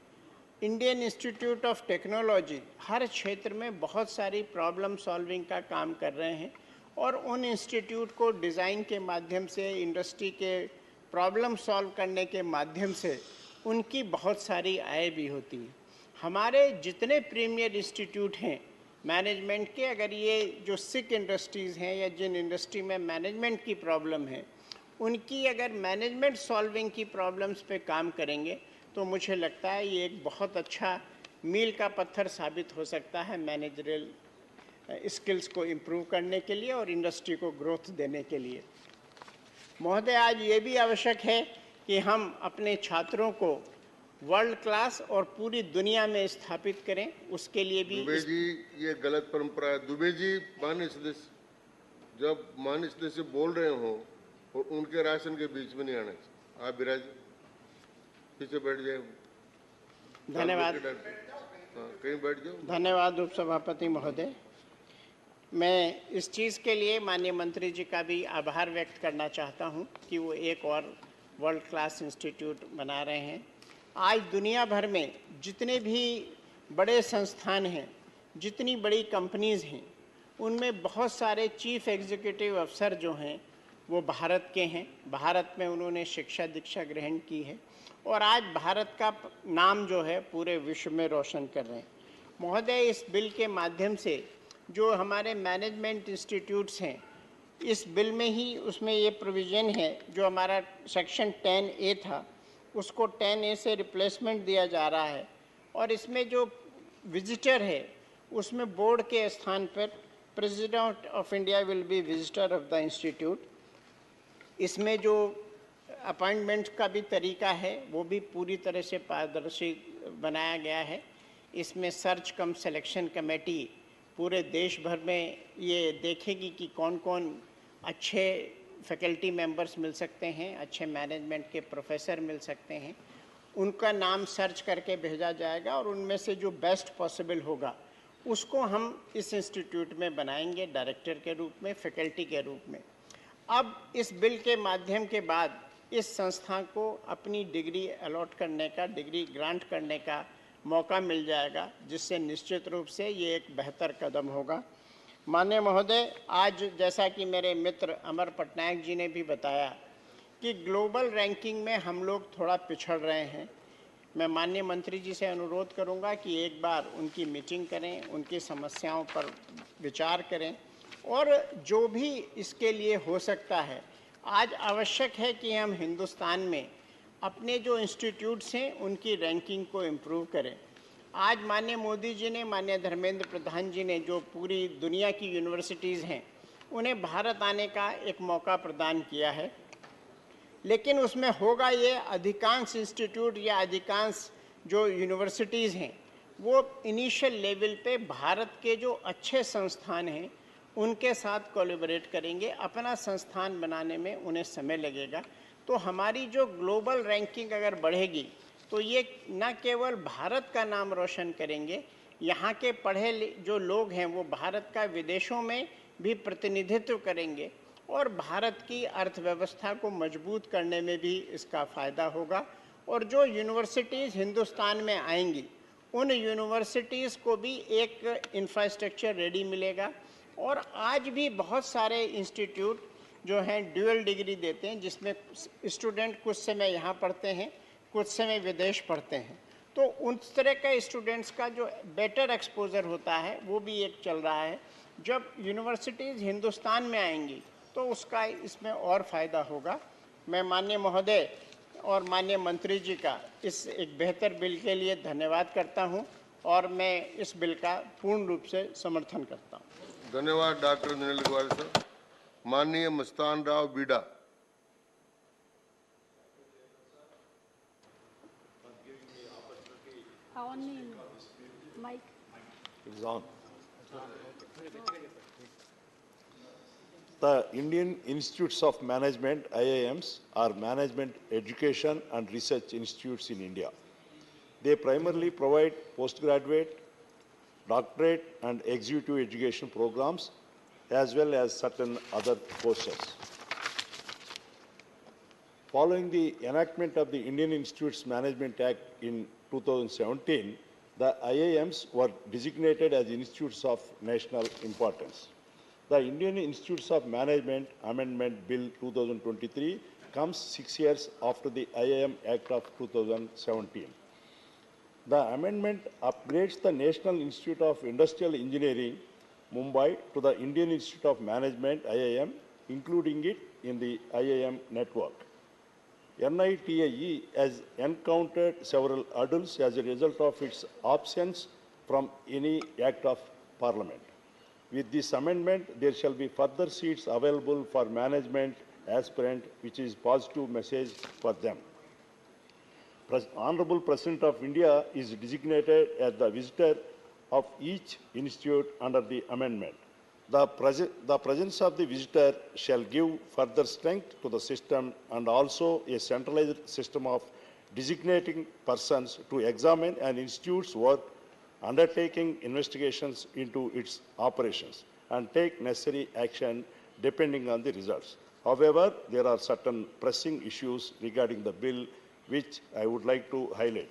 Speaker 16: इंडियन इंस्टीट्यूट ऑफ टेक्नोलॉजी हर क्षेत्र में बहुत सारी प्रॉब्लम सॉल्विंग का काम कर रहे हैं और उन इंस्टीट्यूट को डिज़ाइन के माध्यम से, इंडस्ट्री के प्रॉब्लम सॉल्व करने के माध्यम से उनकी बहुत सारी आय भी होती है। हमारे जितने प्रीमियर इंस्टीट्यूट हैं मैनेजमेंट के, अगर ये जो सिक इंडस्ट्रीज़ हैं या जिन इंडस्ट्री में मैनेजमेंट की प्रॉब्लम है, उनकी अगर मैनेजमेंट सॉल्विंग की प्रॉब्लम्स पे काम करेंगे तो मुझे लगता है ये एक बहुत अच्छा मील का पत्थर साबित हो सकता है मैनेजरियल स्किल्स को इम्प्रूव करने के लिए और इंडस्ट्री को ग्रोथ देने के लिए। महोदय, आज ये भी आवश्यक है कि हम अपने छात्रों को वर्ल्ड क्लास और पूरी दुनिया में स्थापित करें। उसके लिए भी
Speaker 15: दुबे जी, ये गलत परंपरा है। दुबे जी, माननीय सदस्य, जब माननीय सदस्य बोल रहे हो और उनके राशन के बीच में नहीं आना चाहिए। आप विराज पीछे बैठ जाए।
Speaker 16: धन्यवाद।
Speaker 15: कहीं बैठ जाओ।
Speaker 16: धन्यवाद उपसभापति महोदय। मैं इस चीज़ के लिए माननीय मंत्री जी का भी आभार व्यक्त करना चाहता हूं कि वो एक और वर्ल्ड क्लास इंस्टीट्यूट बना रहे हैं। आज दुनिया भर में जितने भी बड़े संस्थान हैं, जितनी बड़ी कंपनीज़ हैं, उनमें बहुत सारे चीफ एग्जीक्यूटिव अफसर जो हैं वो भारत के हैं। भारत में उन्होंने शिक्षा दीक्षा ग्रहण की है और आज भारत का नाम जो है पूरे विश्व में रोशन कर रहे हैं। महोदय, इस बिल के माध्यम से जो हमारे मैनेजमेंट इंस्टीट्यूट्स हैं, इस बिल में ही उसमें ये प्रोविज़न है, जो हमारा सेक्शन 10A था उसको 10A से रिप्लेसमेंट दिया जा रहा है और इसमें जो विजिटर है उसमें बोर्ड के स्थान पर president of India will be visitor of the institute. इसमें जो अपॉइंटमेंट का भी तरीका है वो भी पूरी तरह से पारदर्शी बनाया गया है। इसमें सर्च कम सिलेक्शन कमेटी पूरे देश भर में ये देखेगी कि कौन कौन अच्छे फैकल्टी मेंबर्स मिल सकते हैं, अच्छे मैनेजमेंट के प्रोफेसर मिल सकते हैं। उनका नाम सर्च करके भेजा जाएगा और उनमें से जो बेस्ट पॉसिबल होगा उसको हम इस इंस्टीट्यूट में बनाएंगे डायरेक्टर के रूप में, फैकल्टी के रूप में। अब इस बिल के माध्यम के बाद इस संस्था को अपनी डिग्री अलॉट करने का, डिग्री ग्रांट करने का मौका मिल जाएगा, जिससे निश्चित रूप से ये एक बेहतर कदम होगा। माननीय महोदय, आज जैसा कि मेरे मित्र अमर पटनायक जी ने भी बताया कि ग्लोबल रैंकिंग में हम लोग थोड़ा पिछड़ रहे हैं। मैं माननीय मंत्री जी से अनुरोध करूंगा कि एक बार उनकी मीटिंग करें, उनकी समस्याओं पर विचार करें और जो भी इसके लिए हो सकता है। आज आवश्यक है कि हम हिंदुस्तान में अपने जो इंस्टीट्यूट्स हैं उनकी रैंकिंग को इम्प्रूव करें। आज माननीय मोदी जी ने, माननीय धर्मेंद्र प्रधान जी ने जो पूरी दुनिया की यूनिवर्सिटीज़ हैं उन्हें भारत आने का एक मौका प्रदान किया है, लेकिन उसमें होगा ये अधिकांश इंस्टीट्यूट या अधिकांश जो यूनिवर्सिटीज़ हैं वो इनिशियल लेवल पे भारत के जो अच्छे संस्थान हैं उनके साथ कोलैबोरेट करेंगे। अपना संस्थान बनाने में उन्हें समय लगेगा। तो हमारी जो ग्लोबल रैंकिंग अगर बढ़ेगी तो ये न केवल भारत का नाम रोशन करेंगे, यहाँ के पढ़े जो लोग हैं वो भारत का विदेशों में भी प्रतिनिधित्व करेंगे और भारत की अर्थव्यवस्था को मजबूत करने में भी इसका फ़ायदा होगा। और जो यूनिवर्सिटीज़ हिंदुस्तान में आएंगी उन यूनिवर्सिटीज़ को भी एक इंफ्रास्ट्रक्चर रेडी मिलेगा। और आज भी बहुत सारे इंस्टीट्यूट जो हैं ड्यूअल डिग्री देते हैं, जिसमें स्टूडेंट कुछ समय यहाँ पढ़ते हैं, कुछ समय विदेश पढ़ते हैं। तो उस तरह के स्टूडेंट्स का जो बेटर एक्सपोजर होता है वो भी एक चल रहा है। जब यूनिवर्सिटीज़ हिंदुस्तान में आएंगी तो उसका इसमें और फ़ायदा होगा। मैं माननीय महोदय और माननीय मंत्री जी का इस एक बेहतर बिल के लिए धन्यवाद करता हूं और मैं इस बिल का पूर्ण रूप से समर्थन करता हूं।
Speaker 15: धन्यवाद डॉक्टर नील कुमार सर। माननीय Mastan Rao बीडा।
Speaker 17: The Indian Institutes of Management, IIMs, are management, education and research institutes in India. They primarily provide postgraduate, doctorate and executive education programs as well as certain other courses. Following the enactment of the Indian Institutes Management Act in 2017, the IIMs were designated as institutes of national importance. The Indian Institutes of Management Amendment Bill 2023 comes 6 years after the IIM Act of 2017. The amendment upgrades the National Institute of Industrial Engineering, Mumbai, to the Indian Institute of Management, IIM, including it in the IIM network. NITIE has encountered several hurdles as a result of its absence from any act of parliament. With this amendment, there shall be further seats available for management aspirant, which is positive message for them. Honorable President of India is designated as the visitor of each institute under the amendment. The presence of the visitor shall give further strength to the system and also a centralized system of designating persons to examine an institute's work, undertaking investigations into its operations, and take necessary action depending on the results. However, there are certain pressing issues regarding the bill which I would like to highlight.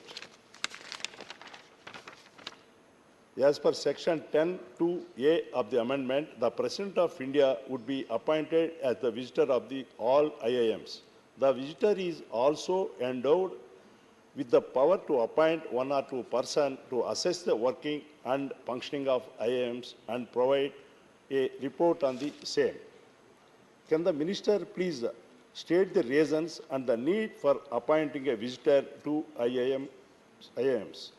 Speaker 17: As per Section 10(2)(a) of the amendment, the President of India would be appointed as the visitor of all IIMs. The visitor is also endowed with the power to appoint one or two persons to assess the working and functioning of IIMs and provide a report on the same. Can the Minister please state the reasons and the need for appointing a visitor to IIMs,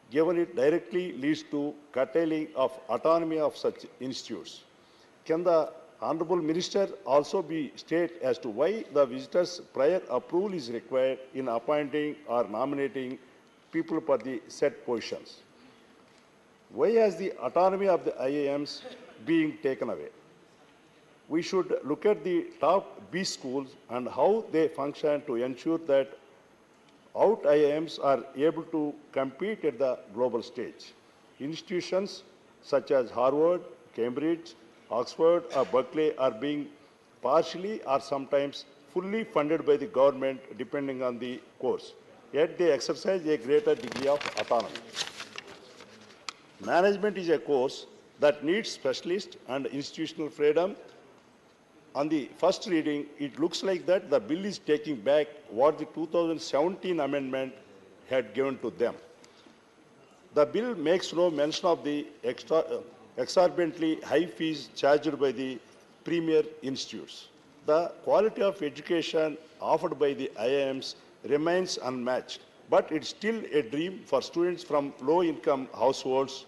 Speaker 17: given it directly leads to curtailing of autonomy of such institutes? Can the Honorable Minister also be state as to why the visitor's prior approval is required in appointing or nominating people for the said positions? Why has the autonomy of the IIMs being taken away? We should look at the top B schools and how they function to ensure that out IIMs are able to compete at the global stage. Institutions such as Harvard, Cambridge, Oxford or Berkeley are being partially or sometimes fully funded by the government depending on the course, yet they exercise a greater degree of autonomy. Management is a course that needs specialist and institutional freedom. On the first reading, it looks like that the bill is taking back what the 2017 amendment had given to them. The bill makes no mention of the exorbitantly high fees charged by the premier institutes. The quality of education offered by the IIMs remains unmatched, but it's still a dream for students from low-income households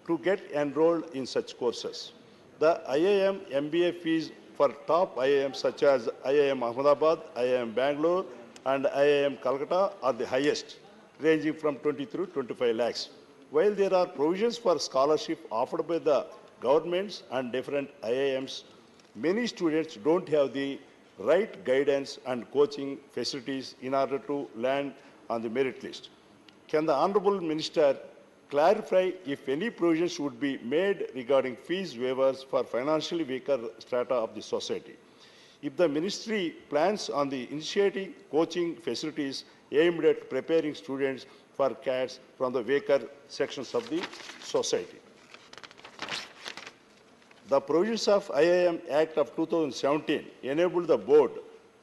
Speaker 17: to get enrolled in such courses. The IIM MBA fees for top IIMs such as IIM Ahmedabad, IIM Bangalore, and IIM Calcutta are the highest, ranging from 20 to 25 lakhs. While there are provisions for scholarship offered by the governments and different IIMs, many students don't have the right guidance and coaching facilities in order to land on the merit list. Can the Honorable Minister clarify if any provisions would be made regarding fees waivers for financially weaker strata of the society? If the Ministry plans on the initiating coaching facilities aimed at preparing students for CATs from the weaker sections of the society. The provisions of IIM Act of 2017 enabled the board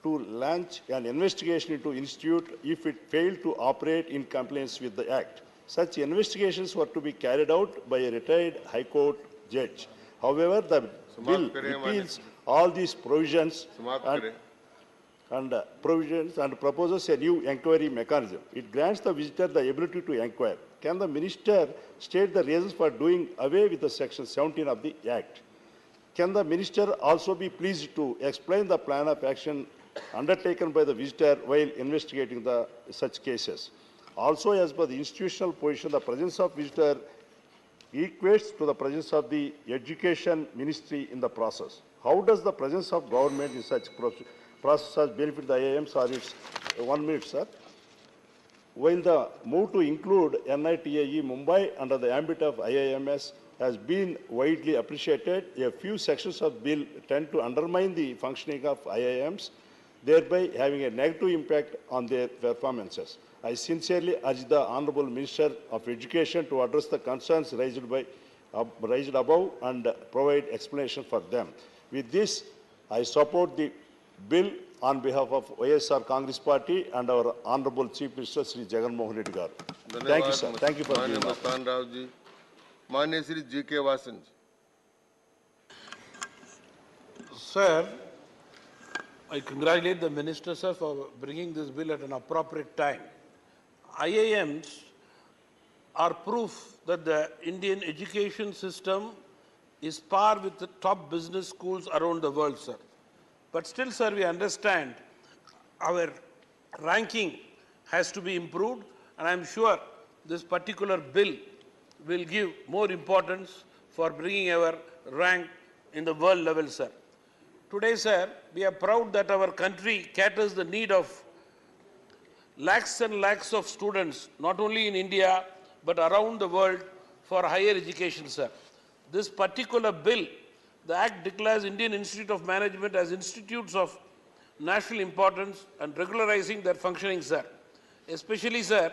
Speaker 17: to launch an investigation into institute if it failed to operate in compliance with the Act. Such investigations were to be carried out by a retired High Court judge. However, the bill repeals all these provisions and proposes a new inquiry mechanism. It grants the visitor the ability to inquire. Can the Minister state the reasons for doing away with the Section 17 of the Act? Can the Minister also be pleased to explain the plan of action undertaken by the visitor while investigating such cases? Also, as per the institutional position, the presence of visitor equates to the presence of the Education Ministry in the process. How does the presence of government in such processes benefit the IIMs? Or it's 1 minute, sir. While the move to include NITIE Mumbai under the ambit of IIMS has been widely appreciated, a few sections of the bill tend to undermine the functioning of IIMs, thereby having a negative impact on their performances. I sincerely urge the Honourable Minister of Education to address the concerns raised above and provide explanation for them. With this, I support the bill on behalf of YSR Congress Party and our Honourable Chief Minister Sri Jagan Mohan Reddy Garu. Thank you, sir. Thank you for being here.
Speaker 15: माननीय Shri G.K. Vasan ji.
Speaker 5: Sir, I congratulate the Minister, sir, for bringing this bill at an appropriate time. IIMs are proof that the Indian education system is par with the top business schools around the world, sir. But still, sir, we understand our ranking has to be improved, and I'm sure this particular bill will give more importance for bringing our rank in the world level, sir. Today, sir, we are proud that our country caters the need of lakhs and lakhs of students, not only in India, but around the world for higher education, sir. This particular bill, the Act declares Indian Institute of Management as institutes of national importance and regularizing their functioning, sir. Especially, sir,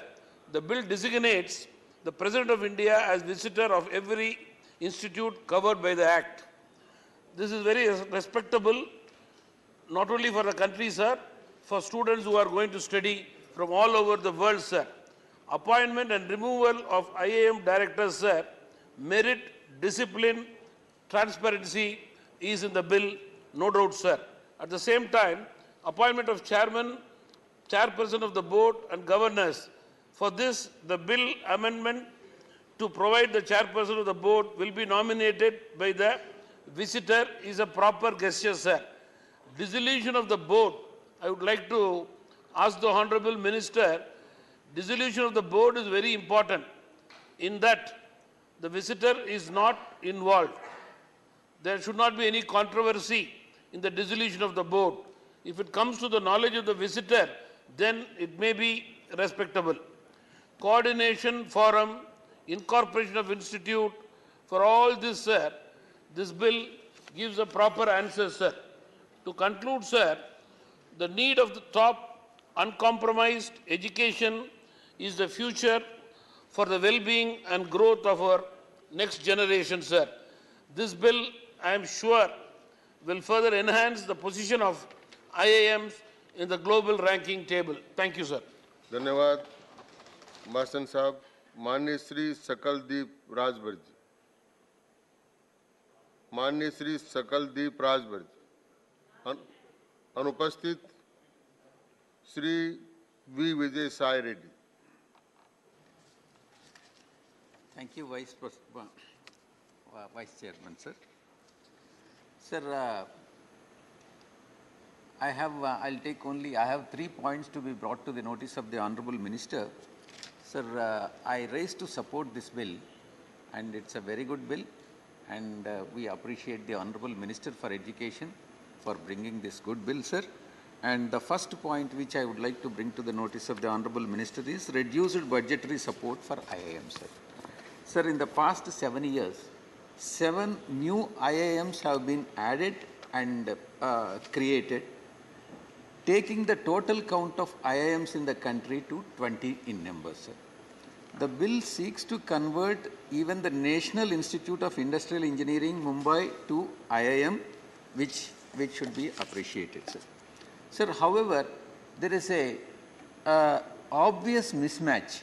Speaker 5: the bill designates the President of India as visitor of every institute covered by the Act. This is very respectable, not only for the country, sir, for students who are going to study from all over the world, sir. Appointment and removal of IIM directors, sir, merit, discipline, transparency is in the bill, no doubt, sir. At the same time, appointment of chairman, chairperson of the board and governors. For this, the bill amendment to provide the chairperson of the board will be nominated by the visitor is a proper gesture, sir. Dissolution of the board, I would like to ask the Honorable Minister, dissolution of the board is very important in that the visitor is not involved. There should not be any controversy in the dissolution of the board. If it comes to the knowledge of the visitor, then it may be respectable. Coordination forum, incorporation of institute, for all this, sir, this bill gives a proper answer, sir. To conclude, sir, the need of the top uncompromised education is the future for the well-being and growth of our next generation, sir. This bill, I am sure, will further enhance the position of IIMs in the global ranking table. Thank you, sir.
Speaker 15: धन्यवाद मासन साहब। माननीय श्री सकलदीप राजभर जी, माननीय श्री सकलदीप राजभर जी, अनुपस्थित Shri V Vijay Sai Reddy.
Speaker 7: Thank you, Vice Chairman, sir. Sir, I have 3 points to be brought to the notice of the Honorable Minister. Sir, I raised to support this bill, and it's a very good bill, and we appreciate the Honorable Minister for Education for bringing this good bill, sir. And the first point which I would like to bring to the notice of the Honorable Minister is reduced budgetary support for IIM, sir. Sir, in the past 7 years, 7 new IIMs have been added and created, taking the total count of IIMs in the country to 20 in number, sir. The bill seeks to convert even the National Institute of Industrial Engineering, Mumbai, to IIM, which should be appreciated, sir. Sir, however, there is a obvious mismatch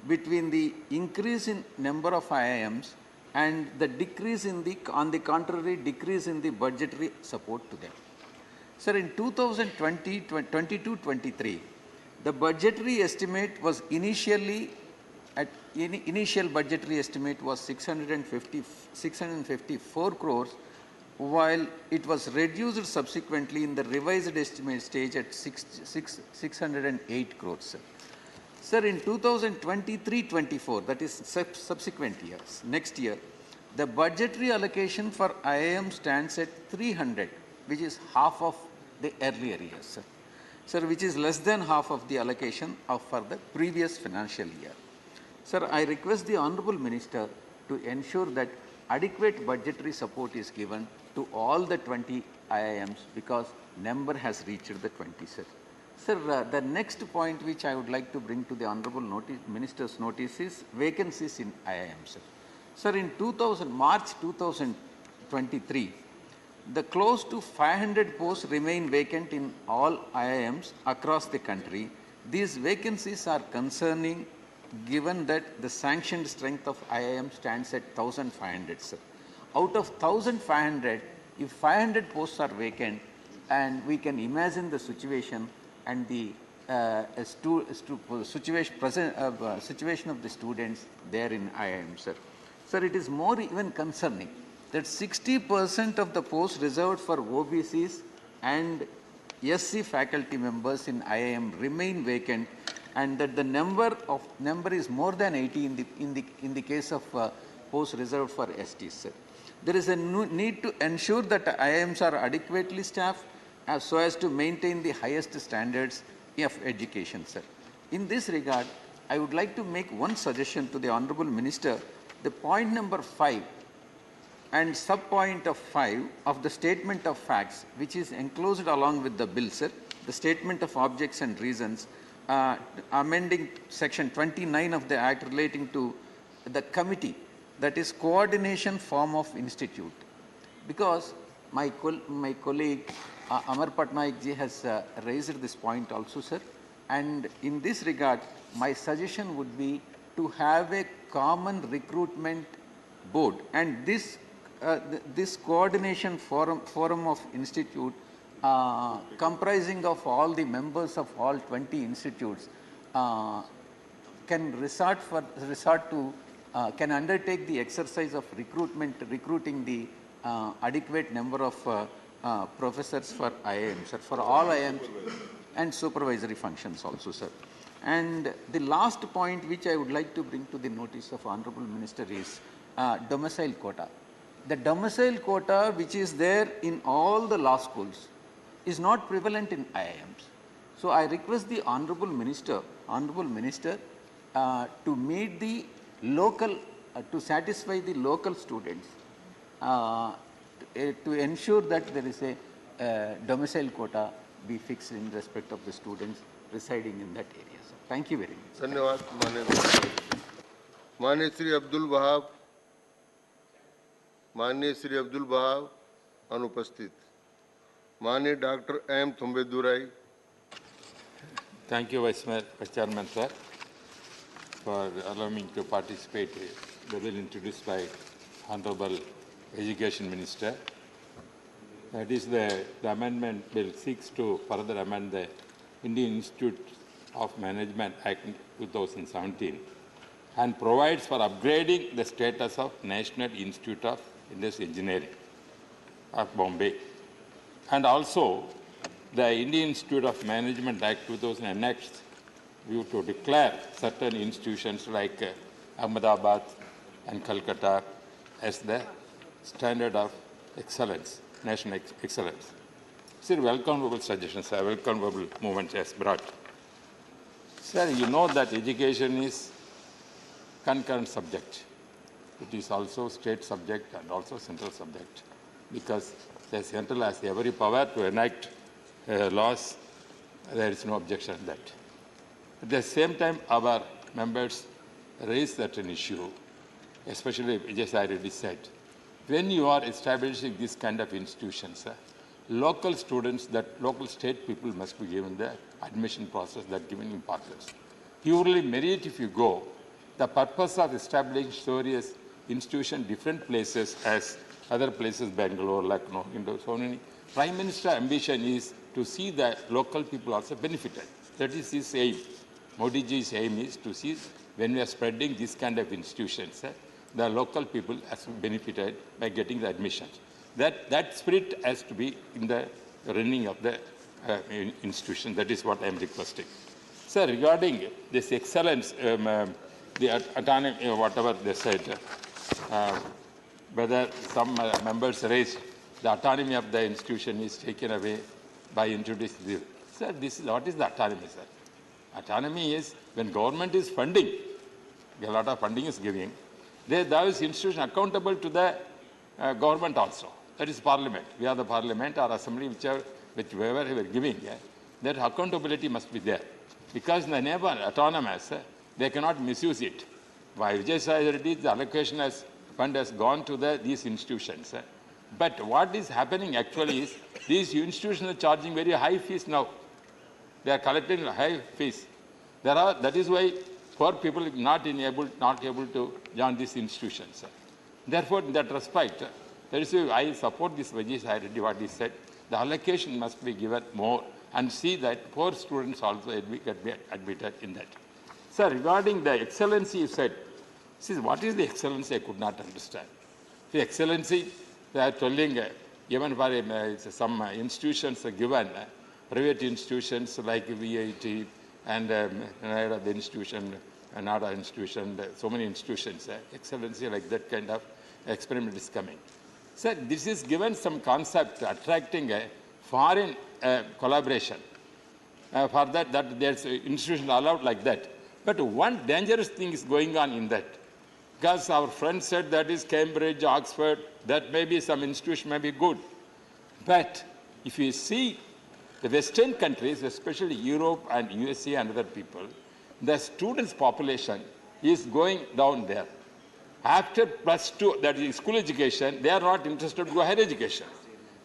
Speaker 7: between the increase in number of IIMs and the decrease in the, on the contrary, decrease in the budgetary support to them. Sir, in 2022-23, the budgetary estimate was initial budgetary estimate was 654 crores, while it was reduced subsequently in the revised estimate stage at 608 crores, sir. Sir, in 2023-24, that is subsequent years, next year, the budgetary allocation for IIM stands at 300, which is half of the earlier years, sir. Sir, which is less than half of the allocation for the previous financial year. Sir, I request the Honorable Minister to ensure that adequate budgetary support is given to all the 20 IIMs because number has reached the 20, sir. Sir, the next point which I would like to bring to the Honorable Minister's notice is vacancies in IIM, sir. Sir, in March 2023, the close to 500 posts remain vacant in all IIMs across the country. These vacancies are concerning given that the sanctioned strength of IIM stands at 1,500, sir. Out of 1,500, if 500 posts are vacant, and we can imagine the situation and the situation of the students there in IIM, sir. Sir, it is more even concerning that 60% of the posts reserved for OBCs and SC faculty members in IIM remain vacant, and that the number is more than 80 in the case of posts reserved for STs, sir. There is a need to ensure that IIMs are adequately staffed so as to maintain the highest standards of education, sir. In this regard, I would like to make one suggestion to the Honorable Minister. The point number 5 and sub-point of 5 of the statement of facts, which is enclosed along with the bill, sir, the statement of objects and reasons, amending section 29 of the Act relating to the committee, that is coordination form of institute. Because my colleague Amar Patnaik ji has raised this point also, sir, and in this regard, my suggestion would be to have a common recruitment board, and this coordination forum of institute comprising of all the members of all 20 institutes can can undertake the exercise of recruiting the adequate number of professors for IIM, sir, for all IIMs and supervisory functions also, sir. And the last point which I would like to bring to the notice of Honorable Minister is domicile quota. The domicile quota which is there in all the law schools is not prevalent in IIMs. So I request the Honorable Minister to meet the local, to satisfy the local students, to ensure that there is a domicile quota be fixed in respect of the students residing in that area. Sir. Thank you very much.
Speaker 15: धन्यवाद माननीय श्री अब्दुल वहाब, माननीय श्री अब्दुल बहाव अनुपस्थित, माननीय doctor M Thambidurai.
Speaker 8: Thank you, Vice Chairman, sir, for allowing me to participate in the bill introduced by Honorable Education Minister. That is the amendment bill seeks to further amend the Indian Institute of Management Act 2017 and provides for upgrading the status of National Institute of Industrial Engineering of Bombay, and also the Indian Institute of Management Act 2000 annexed view to declare certain institutions like Ahmedabad and Calcutta as the standard of excellence, national excellence. Sir, welcomable suggestions, sir, welcomable movements as brought. Sir, you know that education is concurrent subject. It is also state subject and also central subject, because the central has every power to enact laws. There is no objection to that. At the same time, our members raise certain issue, especially Vijay Reddy said, when you are establishing this kind of institutions, local students, that local state people must be given the admission process, that given importance. Purely merit if you go, the purpose of establishing serious institution different places as other places, Bangalore, Lucknow, Indore, so many. Prime Minister's ambition is to see that local people also benefited. That is his aim. Modi ji's aim is to see when we are spreading this kind of institutions, the local people has benefited by getting the admissions. That spirit has to be in the running of the institution. That is what I am requesting. Sir, regarding this excellence, the autonomy, whatever they said, whether some members raised the autonomy of the institution is taken away by introducing this. Sir, this is what is the autonomy, sir? Autonomy is when government is funding, a lot of funding is giving, those institutions accountable to the government also. That is parliament. We are the parliament or assembly, whichever we are giving, that accountability must be there. Because in the name of autonomous, they cannot misuse it. By Vijay Reddy, the allocation as fund has gone to these institutions. But what is happening actually is these institutions are charging very high fees now. They are collecting high fees. That is why poor people are not able to join these institutions. Therefore, in that respect, that is why I support this Vijay Reddy, what he said. The allocation must be given more and see that poor students also get admitted in that. Sir, regarding the excellency, you said, see, what is the excellency? I could not understand. The excellency, they are telling, even for some institutions are given, private institutions like VIT and the institution, another institution, so many institutions, excellency like that kind of experiment is coming. Sir, this is given some concept attracting a foreign collaboration. For that there's an institution allowed like that. But one dangerous thing is going on in that. Because our friend said that is Cambridge, Oxford, that maybe some institution may be good. But if you see the Western countries, especially Europe and USA and other people, the students' population is going down there. After +2, that is school education, they are not interested to go higher education.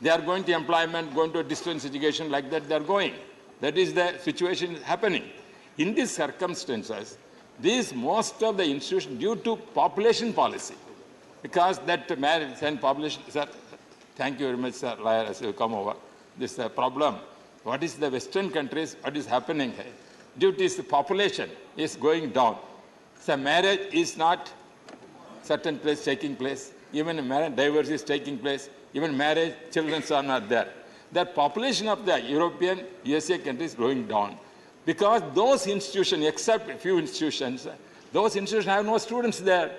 Speaker 8: They are going to employment, going to distance education, like that they are going. That is the situation happening. In these circumstances, most of the institutions, due to population policy, because that marriage and population, sir, thank you very much, sir, lawyer, as you come over, this problem. What is the Western countries, what is happening here? Due to this population is going down. So marriage is not certain place taking place, even marriage divorce is taking place, even marriage, children are not there. The population of the European, USA countries is going down. Because those institutions, except a few institutions, those institutions have no students there.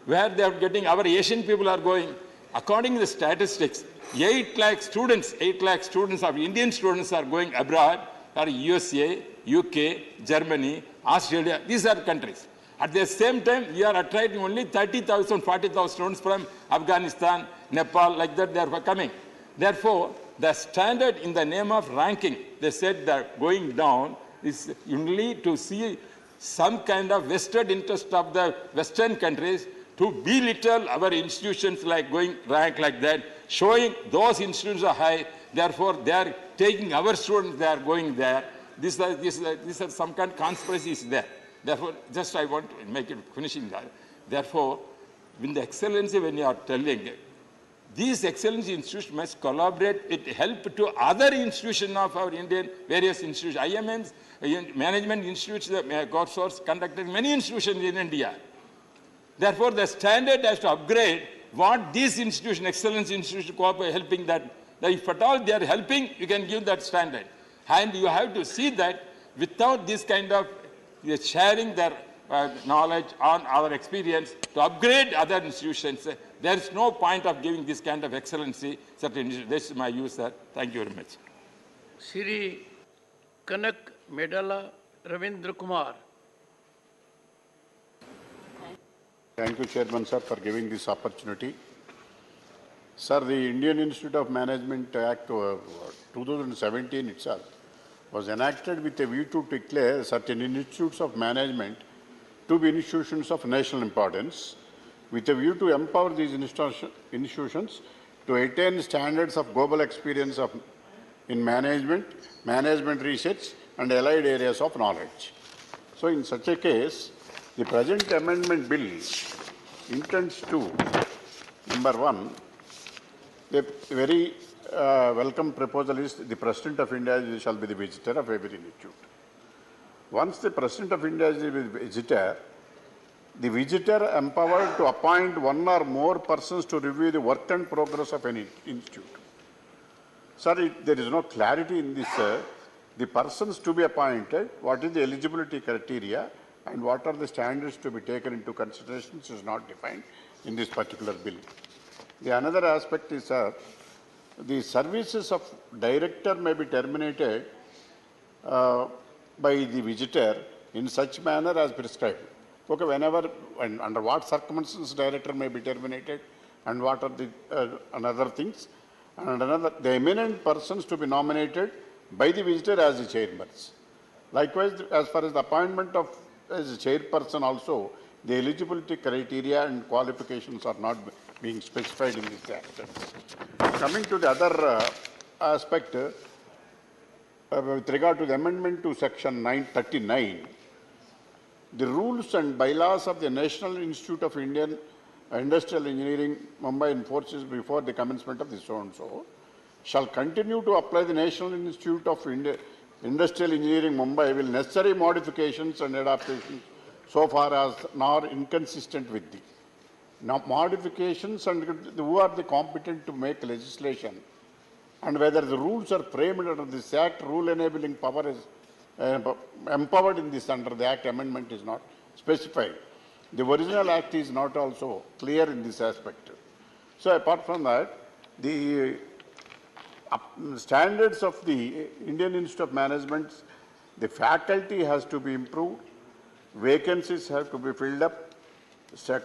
Speaker 8: Where they are getting, our Asian people are going. According to the statistics, 8 lakh students of Indian students are going abroad, are USA, UK, Germany, Australia, these are countries. At the same time, we are attracting only 30,000, 40,000 students from Afghanistan, Nepal, like that they are coming. Therefore, the standard in the name of ranking, they said that going down is only to see some kind of vested interest of the Western countries to belittle our institutions like going rank like that, showing those institutions are high, therefore they are taking our students, they are going there. This is some kind of conspiracy is there. Therefore, just I want to make it finishing that. Therefore, with the excellency when you are telling, these excellency institutions must collaborate, it help to other institutions of our Indian, various institutions, IMNs, management institutes, courses conducted in many institutions in India. Therefore, the standard has to upgrade what these institutions, excellence institutions, helping that. If at all they are helping, you can give that standard. And you have to see that without this kind of sharing their knowledge on our experience to upgrade other institutions, there is no point of giving this kind of excellency. This is my view, sir. Thank you very much.
Speaker 10: Shri Kanak Medala Ravindra Kumar.
Speaker 9: Thank you, Chairman, sir, for giving this opportunity. Sir, the Indian Institute of Management Act 2017 itself was enacted with a view to declare certain institutes of management to be institutions of national importance, with a view to empower these institutions to attain standards of global experience in management, management research, and allied areas of knowledge. So, in such a case, the present amendment bill intends to, number one, the very welcome proposal is the President of India shall be the visitor of every institute. Once the President of India is the visitor empowered to appoint one or more persons to review the work and progress of any institute. Sir, there is no clarity in this. The persons to be appointed, what is the eligibility criteria, and what are the standards to be taken into consideration is not defined in this particular bill. The another aspect is, the services of director may be terminated by the visitor in such manner as prescribed. Okay, whenever and under what circumstances director may be terminated, and what are the another things, and another the eminent persons to be nominated by the visitor as the chairpersons. Likewise, as far as the appointment of as a chairperson also, the eligibility criteria and qualifications are not being specified in this act. Coming to the other aspect, with regard to the amendment to section 939, the rules and bylaws of the National Institute of Indian Industrial Engineering, Mumbai enforces before the commencement of the so-and-so, shall continue to apply the National Institute of Industrial Engineering, Mumbai, will necessary modifications and adaptations so far as not inconsistent with the. Now, modifications and who are the competent to make legislation, and whether the rules are framed under this Act, rule enabling power is empowered in this under the Act amendment is not specified. The original Act is not also clear in this aspect. So, apart from that, the standards of the Indian Institute of Management, the faculty has to be improved, vacancies have to be filled up,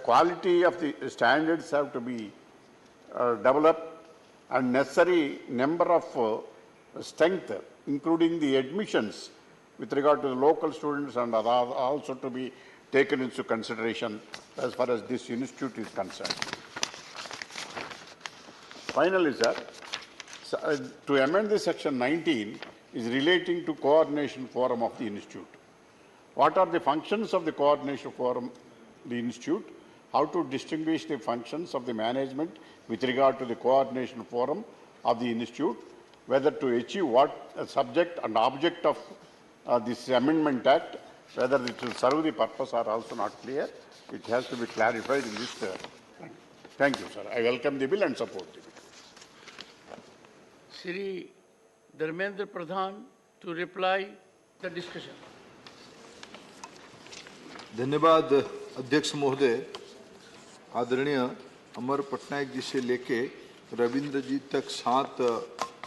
Speaker 9: quality of the standards have to be developed, and necessary number of strength, including the admissions with regard to the local students, and are also to be taken into consideration as far as this institute is concerned. Finally, sir, to amend the section 19 is relating to coordination forum of the institute. What are the functions of the coordination forum, the institute? How to distinguish the functions of the management with regard to the coordination forum of the institute, whether to achieve what subject and object of this amendment act, whether it will serve the purpose are also not clear. It has to be clarified in this. Thank you, sir. I welcome the bill and support the bill.
Speaker 10: Shri Dharmendra Pradhan to reply the discussion.
Speaker 13: धन्यवाद अध्यक्ष महोदय। आदरणीय अमर पटनायक जी से लेके रविंद्र जी तक 7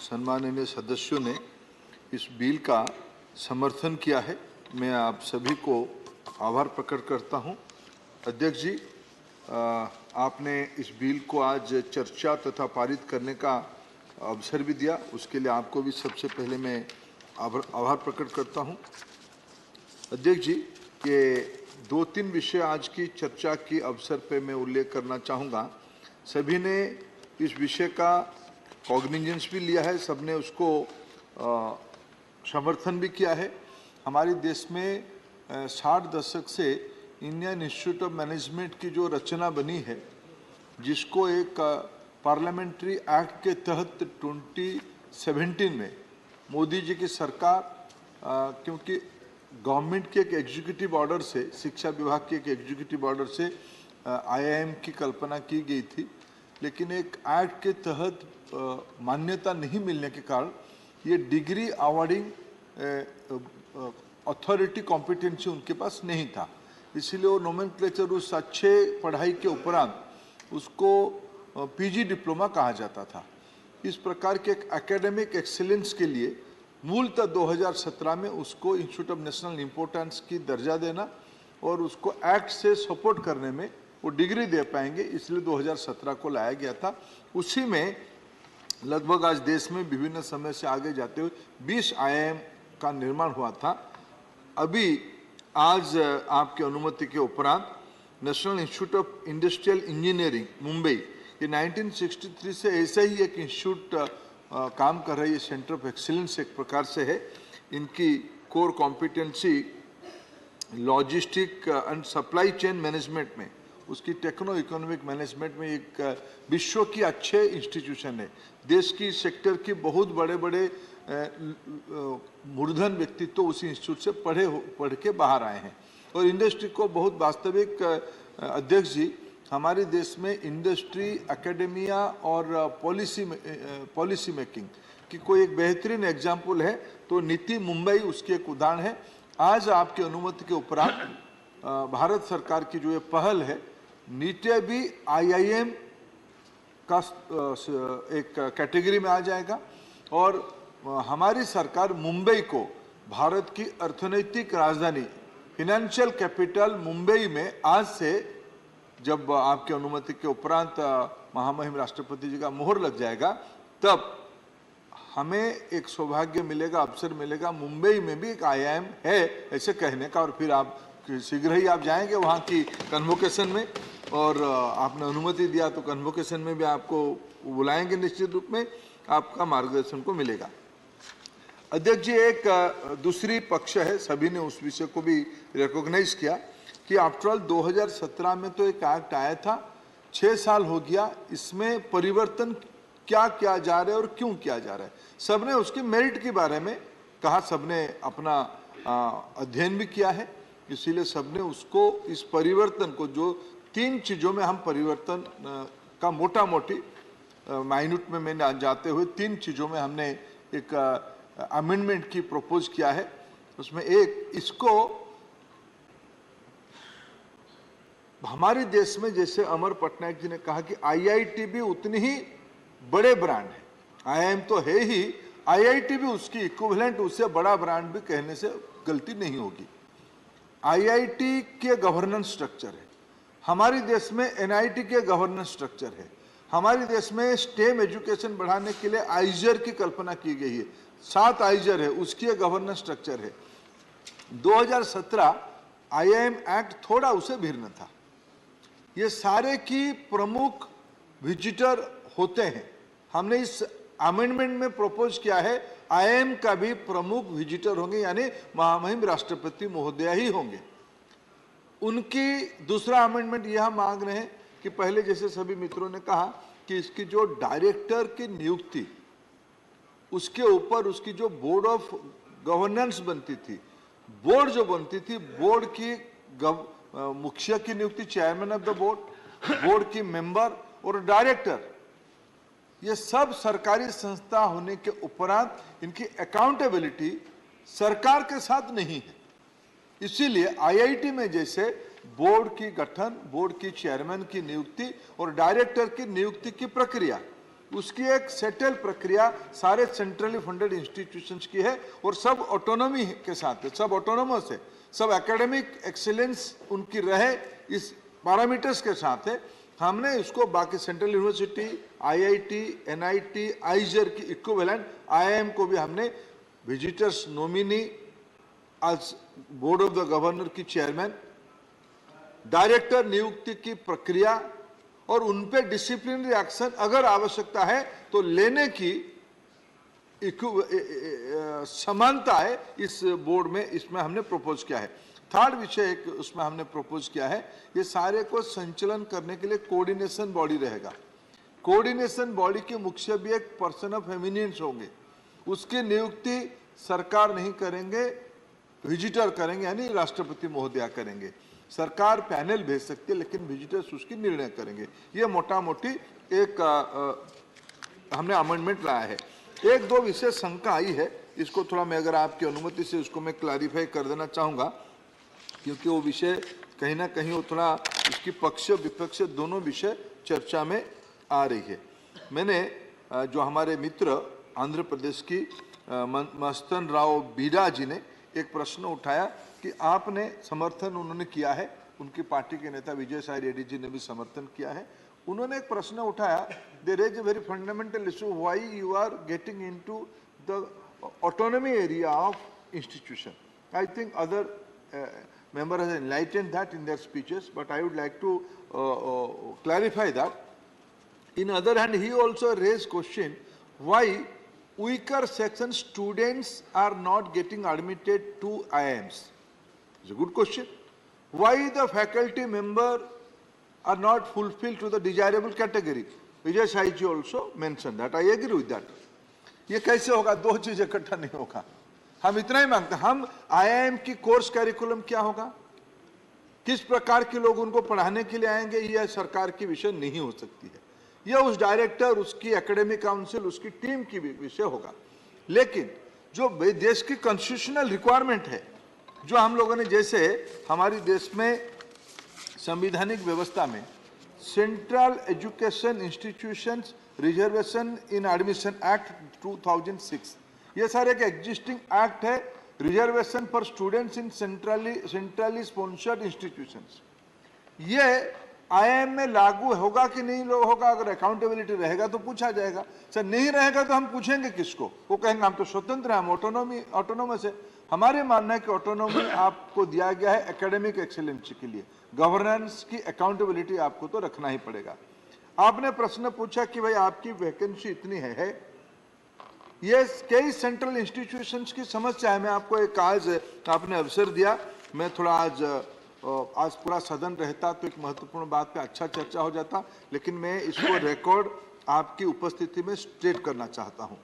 Speaker 13: सम्माननीय सदस्यों ने इस बिल का समर्थन किया है। मैं आप सभी को आभार प्रकट करता हूं। अध्यक्ष जी, आपने इस बिल को आज चर्चा तथा पारित करने का अवसर भी दिया, उसके लिए आपको भी सबसे पहले मैं आभार प्रकट करता हूं। अध्यक्ष जी, ये दो तीन विषय आज की चर्चा के अवसर पे मैं उल्लेख करना चाहूँगा। सभी ने इस विषय का कॉग्निजेंस भी लिया है, सबने उसको समर्थन भी किया है। हमारे देश में 60 दशक से इंडियन इंस्टीट्यूट ऑफ मैनेजमेंट की जो रचना बनी है, जिसको एक पार्लियामेंट्री एक्ट के तहत 2017 में मोदी जी की सरकार, क्योंकि गवर्नमेंट के एक एग्जीक्यूटिव ऑर्डर से, शिक्षा विभाग के एक एग्जीक्यूटिव ऑर्डर से IIM की कल्पना की गई थी, लेकिन एक एक्ट के तहत मान्यता नहीं मिलने के कारण ये डिग्री अवार्डिंग अथॉरिटी कॉम्पिटेंसी उनके पास नहीं था। इसीलिए वो नोमेनक्लेचर उस अच्छे पढ़ाई के उपरांत उसको PG डिप्लोमा कहा जाता था। इस प्रकार के एक एकेडमिक एक्सीलेंस के लिए मूलतः 2017 में उसको इंस्टीट्यूट ऑफ नेशनल इम्पोर्टेंस की दर्जा देना और उसको एक्ट से सपोर्ट करने में वो डिग्री दे पाएंगे, इसलिए 2017 को लाया गया था। उसी में लगभग आज देश में विभिन्न समय से आगे जाते हुए 20 IIM का निर्माण हुआ था। अभी आज आपकी अनुमति के उपरांत national institute of industrial engineering Mumbai, ये 1963 से ऐसा ही एक इंस्टीट्यूट काम कर रही है, सेंटर ऑफ एक्सीलेंस एक प्रकार से है। इनकी core competency logistic and supply chain management में, उसकी टेक्नो इकोनॉमिक मैनेजमेंट में एक विश्व की अच्छे इंस्टीट्यूशन है। देश की सेक्टर की बहुत बड़े बड़े मूर्धन व्यक्तित्व तो उसी इंस्टीट्यूट से पढ़ के बाहर आए हैं। और इंडस्ट्री को बहुत वास्तविक अध्यक्ष जी, हमारे देश में इंडस्ट्री, एकेडेमिया और पॉलिसी मेकिंग की कोई एक बेहतरीन एग्जाम्पल है तो नीति मुंबई उसकी एक उदाहरण है। आज आपकी अनुमति के उपरांत भारत सरकार की जो ये पहल है, नीटे भी IIM का एक कैटेगरी में आ जाएगा और हमारी सरकार मुंबई को भारत की अर्थनैतिक राजधानी, फिनेंशियल कैपिटल मुंबई में आज से, जब आपकी अनुमति के उपरांत महामहिम राष्ट्रपति जी का मोहर लग जाएगा, तब हमें एक सौभाग्य मिलेगा, अवसर मिलेगा, मुंबई में भी एक IIM है ऐसे कहने का। और फिर आप शीघ्र ही आप जाएंगे वहाँ की कन्वोकेशन में, और आपने अनुमति दिया तो कन्वोकेशन में भी आपको बुलाएंगे, निश्चित रूप में आपका मार्गदर्शन को मिलेगा। अध्यक्ष जी, एक दूसरी पक्ष है, सभी ने उस विषय को भी रिकॉग्नाइज किया कि आफ्टर ऑल 2017 में तो एक एक्ट आया था, 6 साल हो गया, इसमें परिवर्तन क्या किया जा रहा है और क्यों किया जा रहा है। सबने उसके मेरिट के बारे में कहा, सबने अपना अध्ययन भी किया है, इसीलिए सबने उसको, इस परिवर्तन को, जो 3 चीज़ों में हम परिवर्तन का मोटा मोटी माइन्यूट में मैंने जाते हुए 3 चीज़ों में हमने एक अमेंडमेंट की प्रपोज किया है। उसमें एक, इसको हमारे देश में, जैसे अमर पटनायक जी ने कहा कि IIT भी उतनी ही बड़े ब्रांड है, IIM तो है ही, IIT भी उसकी इक्विवेलेंट, उससे बड़ा ब्रांड भी कहने से गलती नहीं होगी। IIT के गवर्नेंस स्ट्रक्चर है, हमारे देश में NIT के गवर्नेंस स्ट्रक्चर है, हमारे देश में स्टेम एजुकेशन बढ़ाने के लिए आइजर की कल्पना की गई है, 7 आइजर है, उसकी गवर्नेंस स्ट्रक्चर है। 2017 IIM एक्ट थोड़ा उसे भिन्न था। ये सारे की प्रमुख विजिटर होते हैं। हमने इस अमेंडमेंट में प्रपोज किया है IIM का भी प्रमुख विजिटर होंगे, यानी महामहिम राष्ट्रपति महोदय ही होंगे। उनकी दूसरा अमेंडमेंट यह मांग रहे हैं कि पहले जैसे सभी मित्रों ने कहा कि इसकी जो डायरेक्टर की नियुक्ति, उसके ऊपर उसकी जो बोर्ड ऑफ गवर्नेंस बनती थी, बोर्ड जो बनती थी, बोर्ड की मुखिया की नियुक्ति, chairman of the board, board की मेंबर और डायरेक्टर, ये सब सरकारी संस्था होने के उपरांत इनकी अकाउंटेबिलिटी सरकार के साथ नहीं है। इसीलिए IIT में जैसे बोर्ड की गठन, बोर्ड की चेयरमैन की नियुक्ति और डायरेक्टर की नियुक्ति की प्रक्रिया, उसकी एक सेटल प्रक्रिया सारे सेंट्रली फंडेड इंस्टीट्यूशंस की है और सब ऑटोनॉमी के साथ है, सब ऑटोनोमस है, सब एकेडमिक एक्सीलेंस उनकी रहे, इस पैरामीटर्स के साथ है। हमने इसको बाकी सेंट्रल यूनिवर्सिटी, IIT, NIT, आइजर की इक्विवेलेंट IIM को भी हमने विजिटर्स नॉमिनी, आज बोर्ड ऑफ द गवर्नर की चेयरमैन डायरेक्टर नियुक्ति की प्रक्रिया और उन पे डिसिप्लिनरी एक्शन अगर आवश्यकता है तो लेने की समानता है इस बोर्ड में, इसमें हमने प्रपोज किया है। थर्ड विषय एक उसमें हमने प्रपोज किया है, ये सारे को संचालन करने के लिए कोऑर्डिनेशन बॉडी रहेगा। कोऑर्डिनेशन बॉडी के मुख्य भी एक पर्सन ऑफ एमिनेंस होंगे, उसकी नियुक्ति सरकार नहीं करेंगे, विजिटर करेंगे, यानी राष्ट्रपति महोदया करेंगे। सरकार पैनल भेज सकती है लेकिन विजिटर्स उसकी निर्णय करेंगे। ये मोटा मोटी एक हमने अमेंडमेंट लाया है। एक दो विषय शंका आई है, इसको थोड़ा मैं अगर आपकी अनुमति से उसको मैं क्लैरिफाई कर देना चाहूँगा, क्योंकि वो विषय कहीं ना कहीं वो थोड़ा इसकी पक्ष विपक्ष दोनों विषय चर्चा में आ रही है। मैंने जो हमारे मित्र आंध्र प्रदेश की मस्तन राव बीडा जी ने एक प्रश्न उठाया कि आपने समर्थन उन्होंने किया है, उनकी पार्टी के नेता विजय साई रेड्डी जी ने भी समर्थन किया है। उन्होंने एक प्रश्न उठाया, they raise a very fundamental issue, why you are getting into the autonomy area of institution. I think other member has enlightened that in their speeches, but I would like to clarify that. In other hand, he also raised question why weaker section students are not getting admitted to IIMs. It's a good question. Why the faculty member are not fulfilled to the desirable category? Vijay Sai ji also mentioned that. I agree with that. ये कैसे होगा? दो चीज इकट्ठा नहीं होगा। हम इतना ही मांगते हैं, हम आईआईएम की कोर्स करिकुलम क्या होगा, किस प्रकार के लोग उनको पढ़ाने के लिए आएंगे, यह सरकार की विषय नहीं हो सकती है। यह उस डायरेक्टर, उसकी एकेडमिक काउंसिल, उसकी टीम की विषय होगा। लेकिन जो देश की कॉन्स्टिट्यूशनल रिक्वायरमेंट है, जो हम लोगों ने, जैसे हमारी देश में संवैधानिक व्यवस्था में सेंट्रल एजुकेशन इंस्टीट्यूशंस रिजर्वेशन इन एडमिशन एक्ट 2006, ये सारे एक एग्जिस्टिंग एक्ट है, reservation for students in centrally sponsored institutions. ये आईआईएम में लागू होगा कि नहीं होगा? अगर अकाउंटेबिलिटी रहेगा तो पूछा जाएगा, सर नहीं रहेगा तो हम पूछेंगे किसको? वो कहेंगे हम तो स्वतंत्र हैं, हम ऑटोनोमस है। हमारे मानना है कि ऑटोनोमी आपको दिया गया है एकेडमिक एक्सेलेंस के लिए, गवर्नेंस की अकाउंटेबिलिटी आपको तो रखना ही पड़ेगा। आपने प्रश्न पूछा कि भाई आपकी वैकेंसी इतनी है, ये कई सेंट्रल इंस्टीट्यूशंस की समस्या है। मैं आपको एक आज आपने अवसर दिया, मैं थोड़ा आज पूरा सदन रहता तो एक महत्वपूर्ण बात पे अच्छा चर्चा हो जाता, लेकिन मैं इसको रिकॉर्ड आपकी उपस्थिति में स्टेट करना चाहता हूं।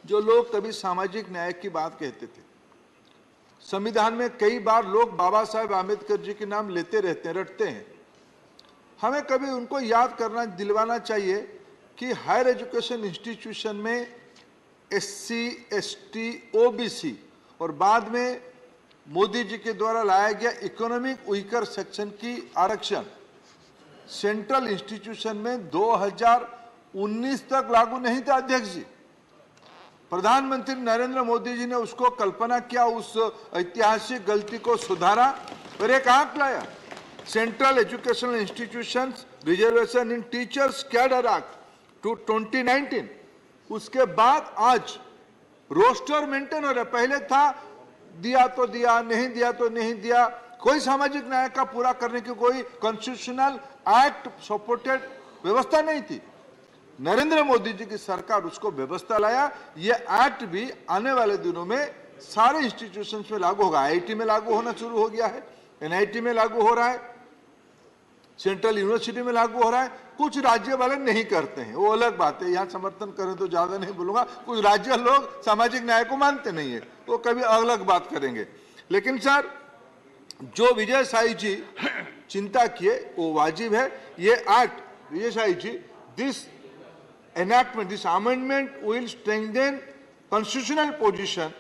Speaker 13: जो लोग कभी सामाजिक न्याय की बात कहते थे, संविधान में कई बार लोग बाबा साहेब आम्बेडकर जी के नाम लेते रहते हैं, रटते हैं। हमें कभी उनको याद करना, दिलवाना चाहिए कि हायर एजुकेशन इंस्टीट्यूशन में एससी, एसटी, ओबीसी और बाद में मोदी जी के द्वारा लाया गया इकोनॉमिक वीकर सेक्शन की आरक्षण सेंट्रल इंस्टीट्यूशन में 2019 तक लागू नहीं था। अध्यक्ष जी, प्रधानमंत्री नरेंद्र मोदी जी ने उसको कल्पना किया, उस ऐतिहासिक गलती को सुधारा और एक आंक लाया, सेंट्रल एजुकेशनल इंस्टीट्यूशंस रिजर्वेशन इन टीचर्स कैडर एक्ट 2019। उसके बाद आज रोस्टर मेंटेन हो रहा है। पहले था दिया तो दिया, नहीं दिया तो नहीं दिया, कोई सामाजिक न्याय का पूरा करने की कोई कॉन्स्टिट्यूशनल एक्ट सपोर्टेड व्यवस्था नहीं थी। नरेंद्र मोदी जी की सरकार उसको व्यवस्था लाया। ये एक्ट भी आने वाले दिनों में सारे इंस्टीट्यूशंस में लागू होगा। आईआईटी में लागू होना शुरू हो गया है, एनआईटी में लागू हो रहा है, सेंट्रल यूनिवर्सिटी में लागू हो रहा है। कुछ राज्य वाले नहीं करते हैं, वो अलग बात है, यहाँ समर्थन करें तो ज्यादा नहीं बोलूंगा। कुछ राज्य लोग सामाजिक न्याय को मानते नहीं है, वो कभी अलग बात करेंगे। लेकिन सर, जो विजय साई जी चिंता किए वो वाजिब है। ये act, Vijay Sai ji, this enactment, this amendment will strengthen constitutional position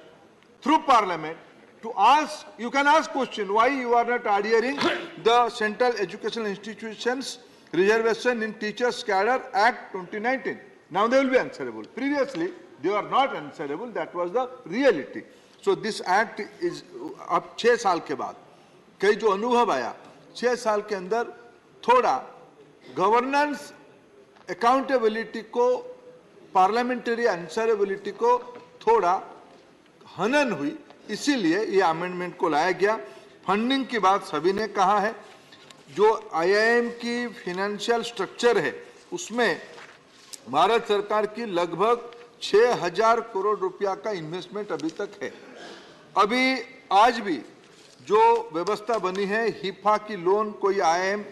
Speaker 13: through parliament to ask, you can ask question, why you are not adhering the Central Educational Institutions Reservation in Teachers Cadre Act 2019. Now they will be answerable. Previously, they were not answerable. That was the reality. So this act is, अब 6 साल के बाद कई जो अनुभव आया, 6 साल के अंदर थोड़ा गवर्नेंस अकाउंटेबिलिटी को, पार्लियामेंट्री आंसरेबिलिटी को थोड़ा हनन हुई, इसीलिए ये अमेंडमेंट को लाया गया। फंडिंग की बात सभी ने कहा है। जो आईआईएम की फिनेंशियल स्ट्रक्चर है उसमें भारत सरकार की लगभग 6,000 करोड़ रुपया का इन्वेस्टमेंट अभी तक है। अभी आज भी जो व्यवस्था बनी है, हिफा की लोन कोई आईआईएम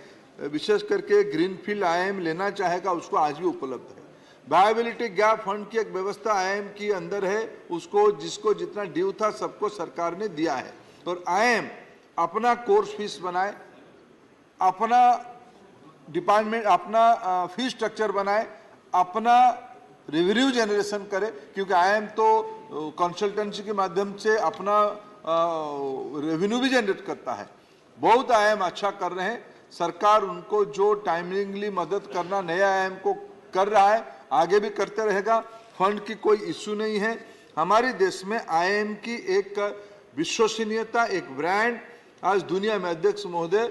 Speaker 13: विशेष करके ग्रीनफील्ड आईआईएम लेना चाहेगा उसको आज भी उपलब्ध है। वायबिलिटी गैप फंड की एक व्यवस्था आईआईएम की अंदर है, उसको जिसको जितना ड्यू था सबको सरकार ने दिया है। और आईआईएम अपना कोर्स फीस बनाए, अपना डिपार्टमेंट अपना फीस स्ट्रक्चर बनाए, अपना रेवेन्यू जनरेशन करे, क्योंकि आईआईएम तो कंसल्टेंसी के माध्यम से अपना रेवेन्यू भी जनरेट करता है। बहुत आईआईएम अच्छा कर रहे हैं, सरकार उनको जो टाइमिंगली मदद करना नए आईआईएम को कर रहा है, आगे भी करते रहेगा। फंड की कोई इश्यू नहीं है। हमारे देश में आईआईएम की एक विश्वसनीयता, एक ब्रांड आज दुनिया में, अध्यक्ष महोदय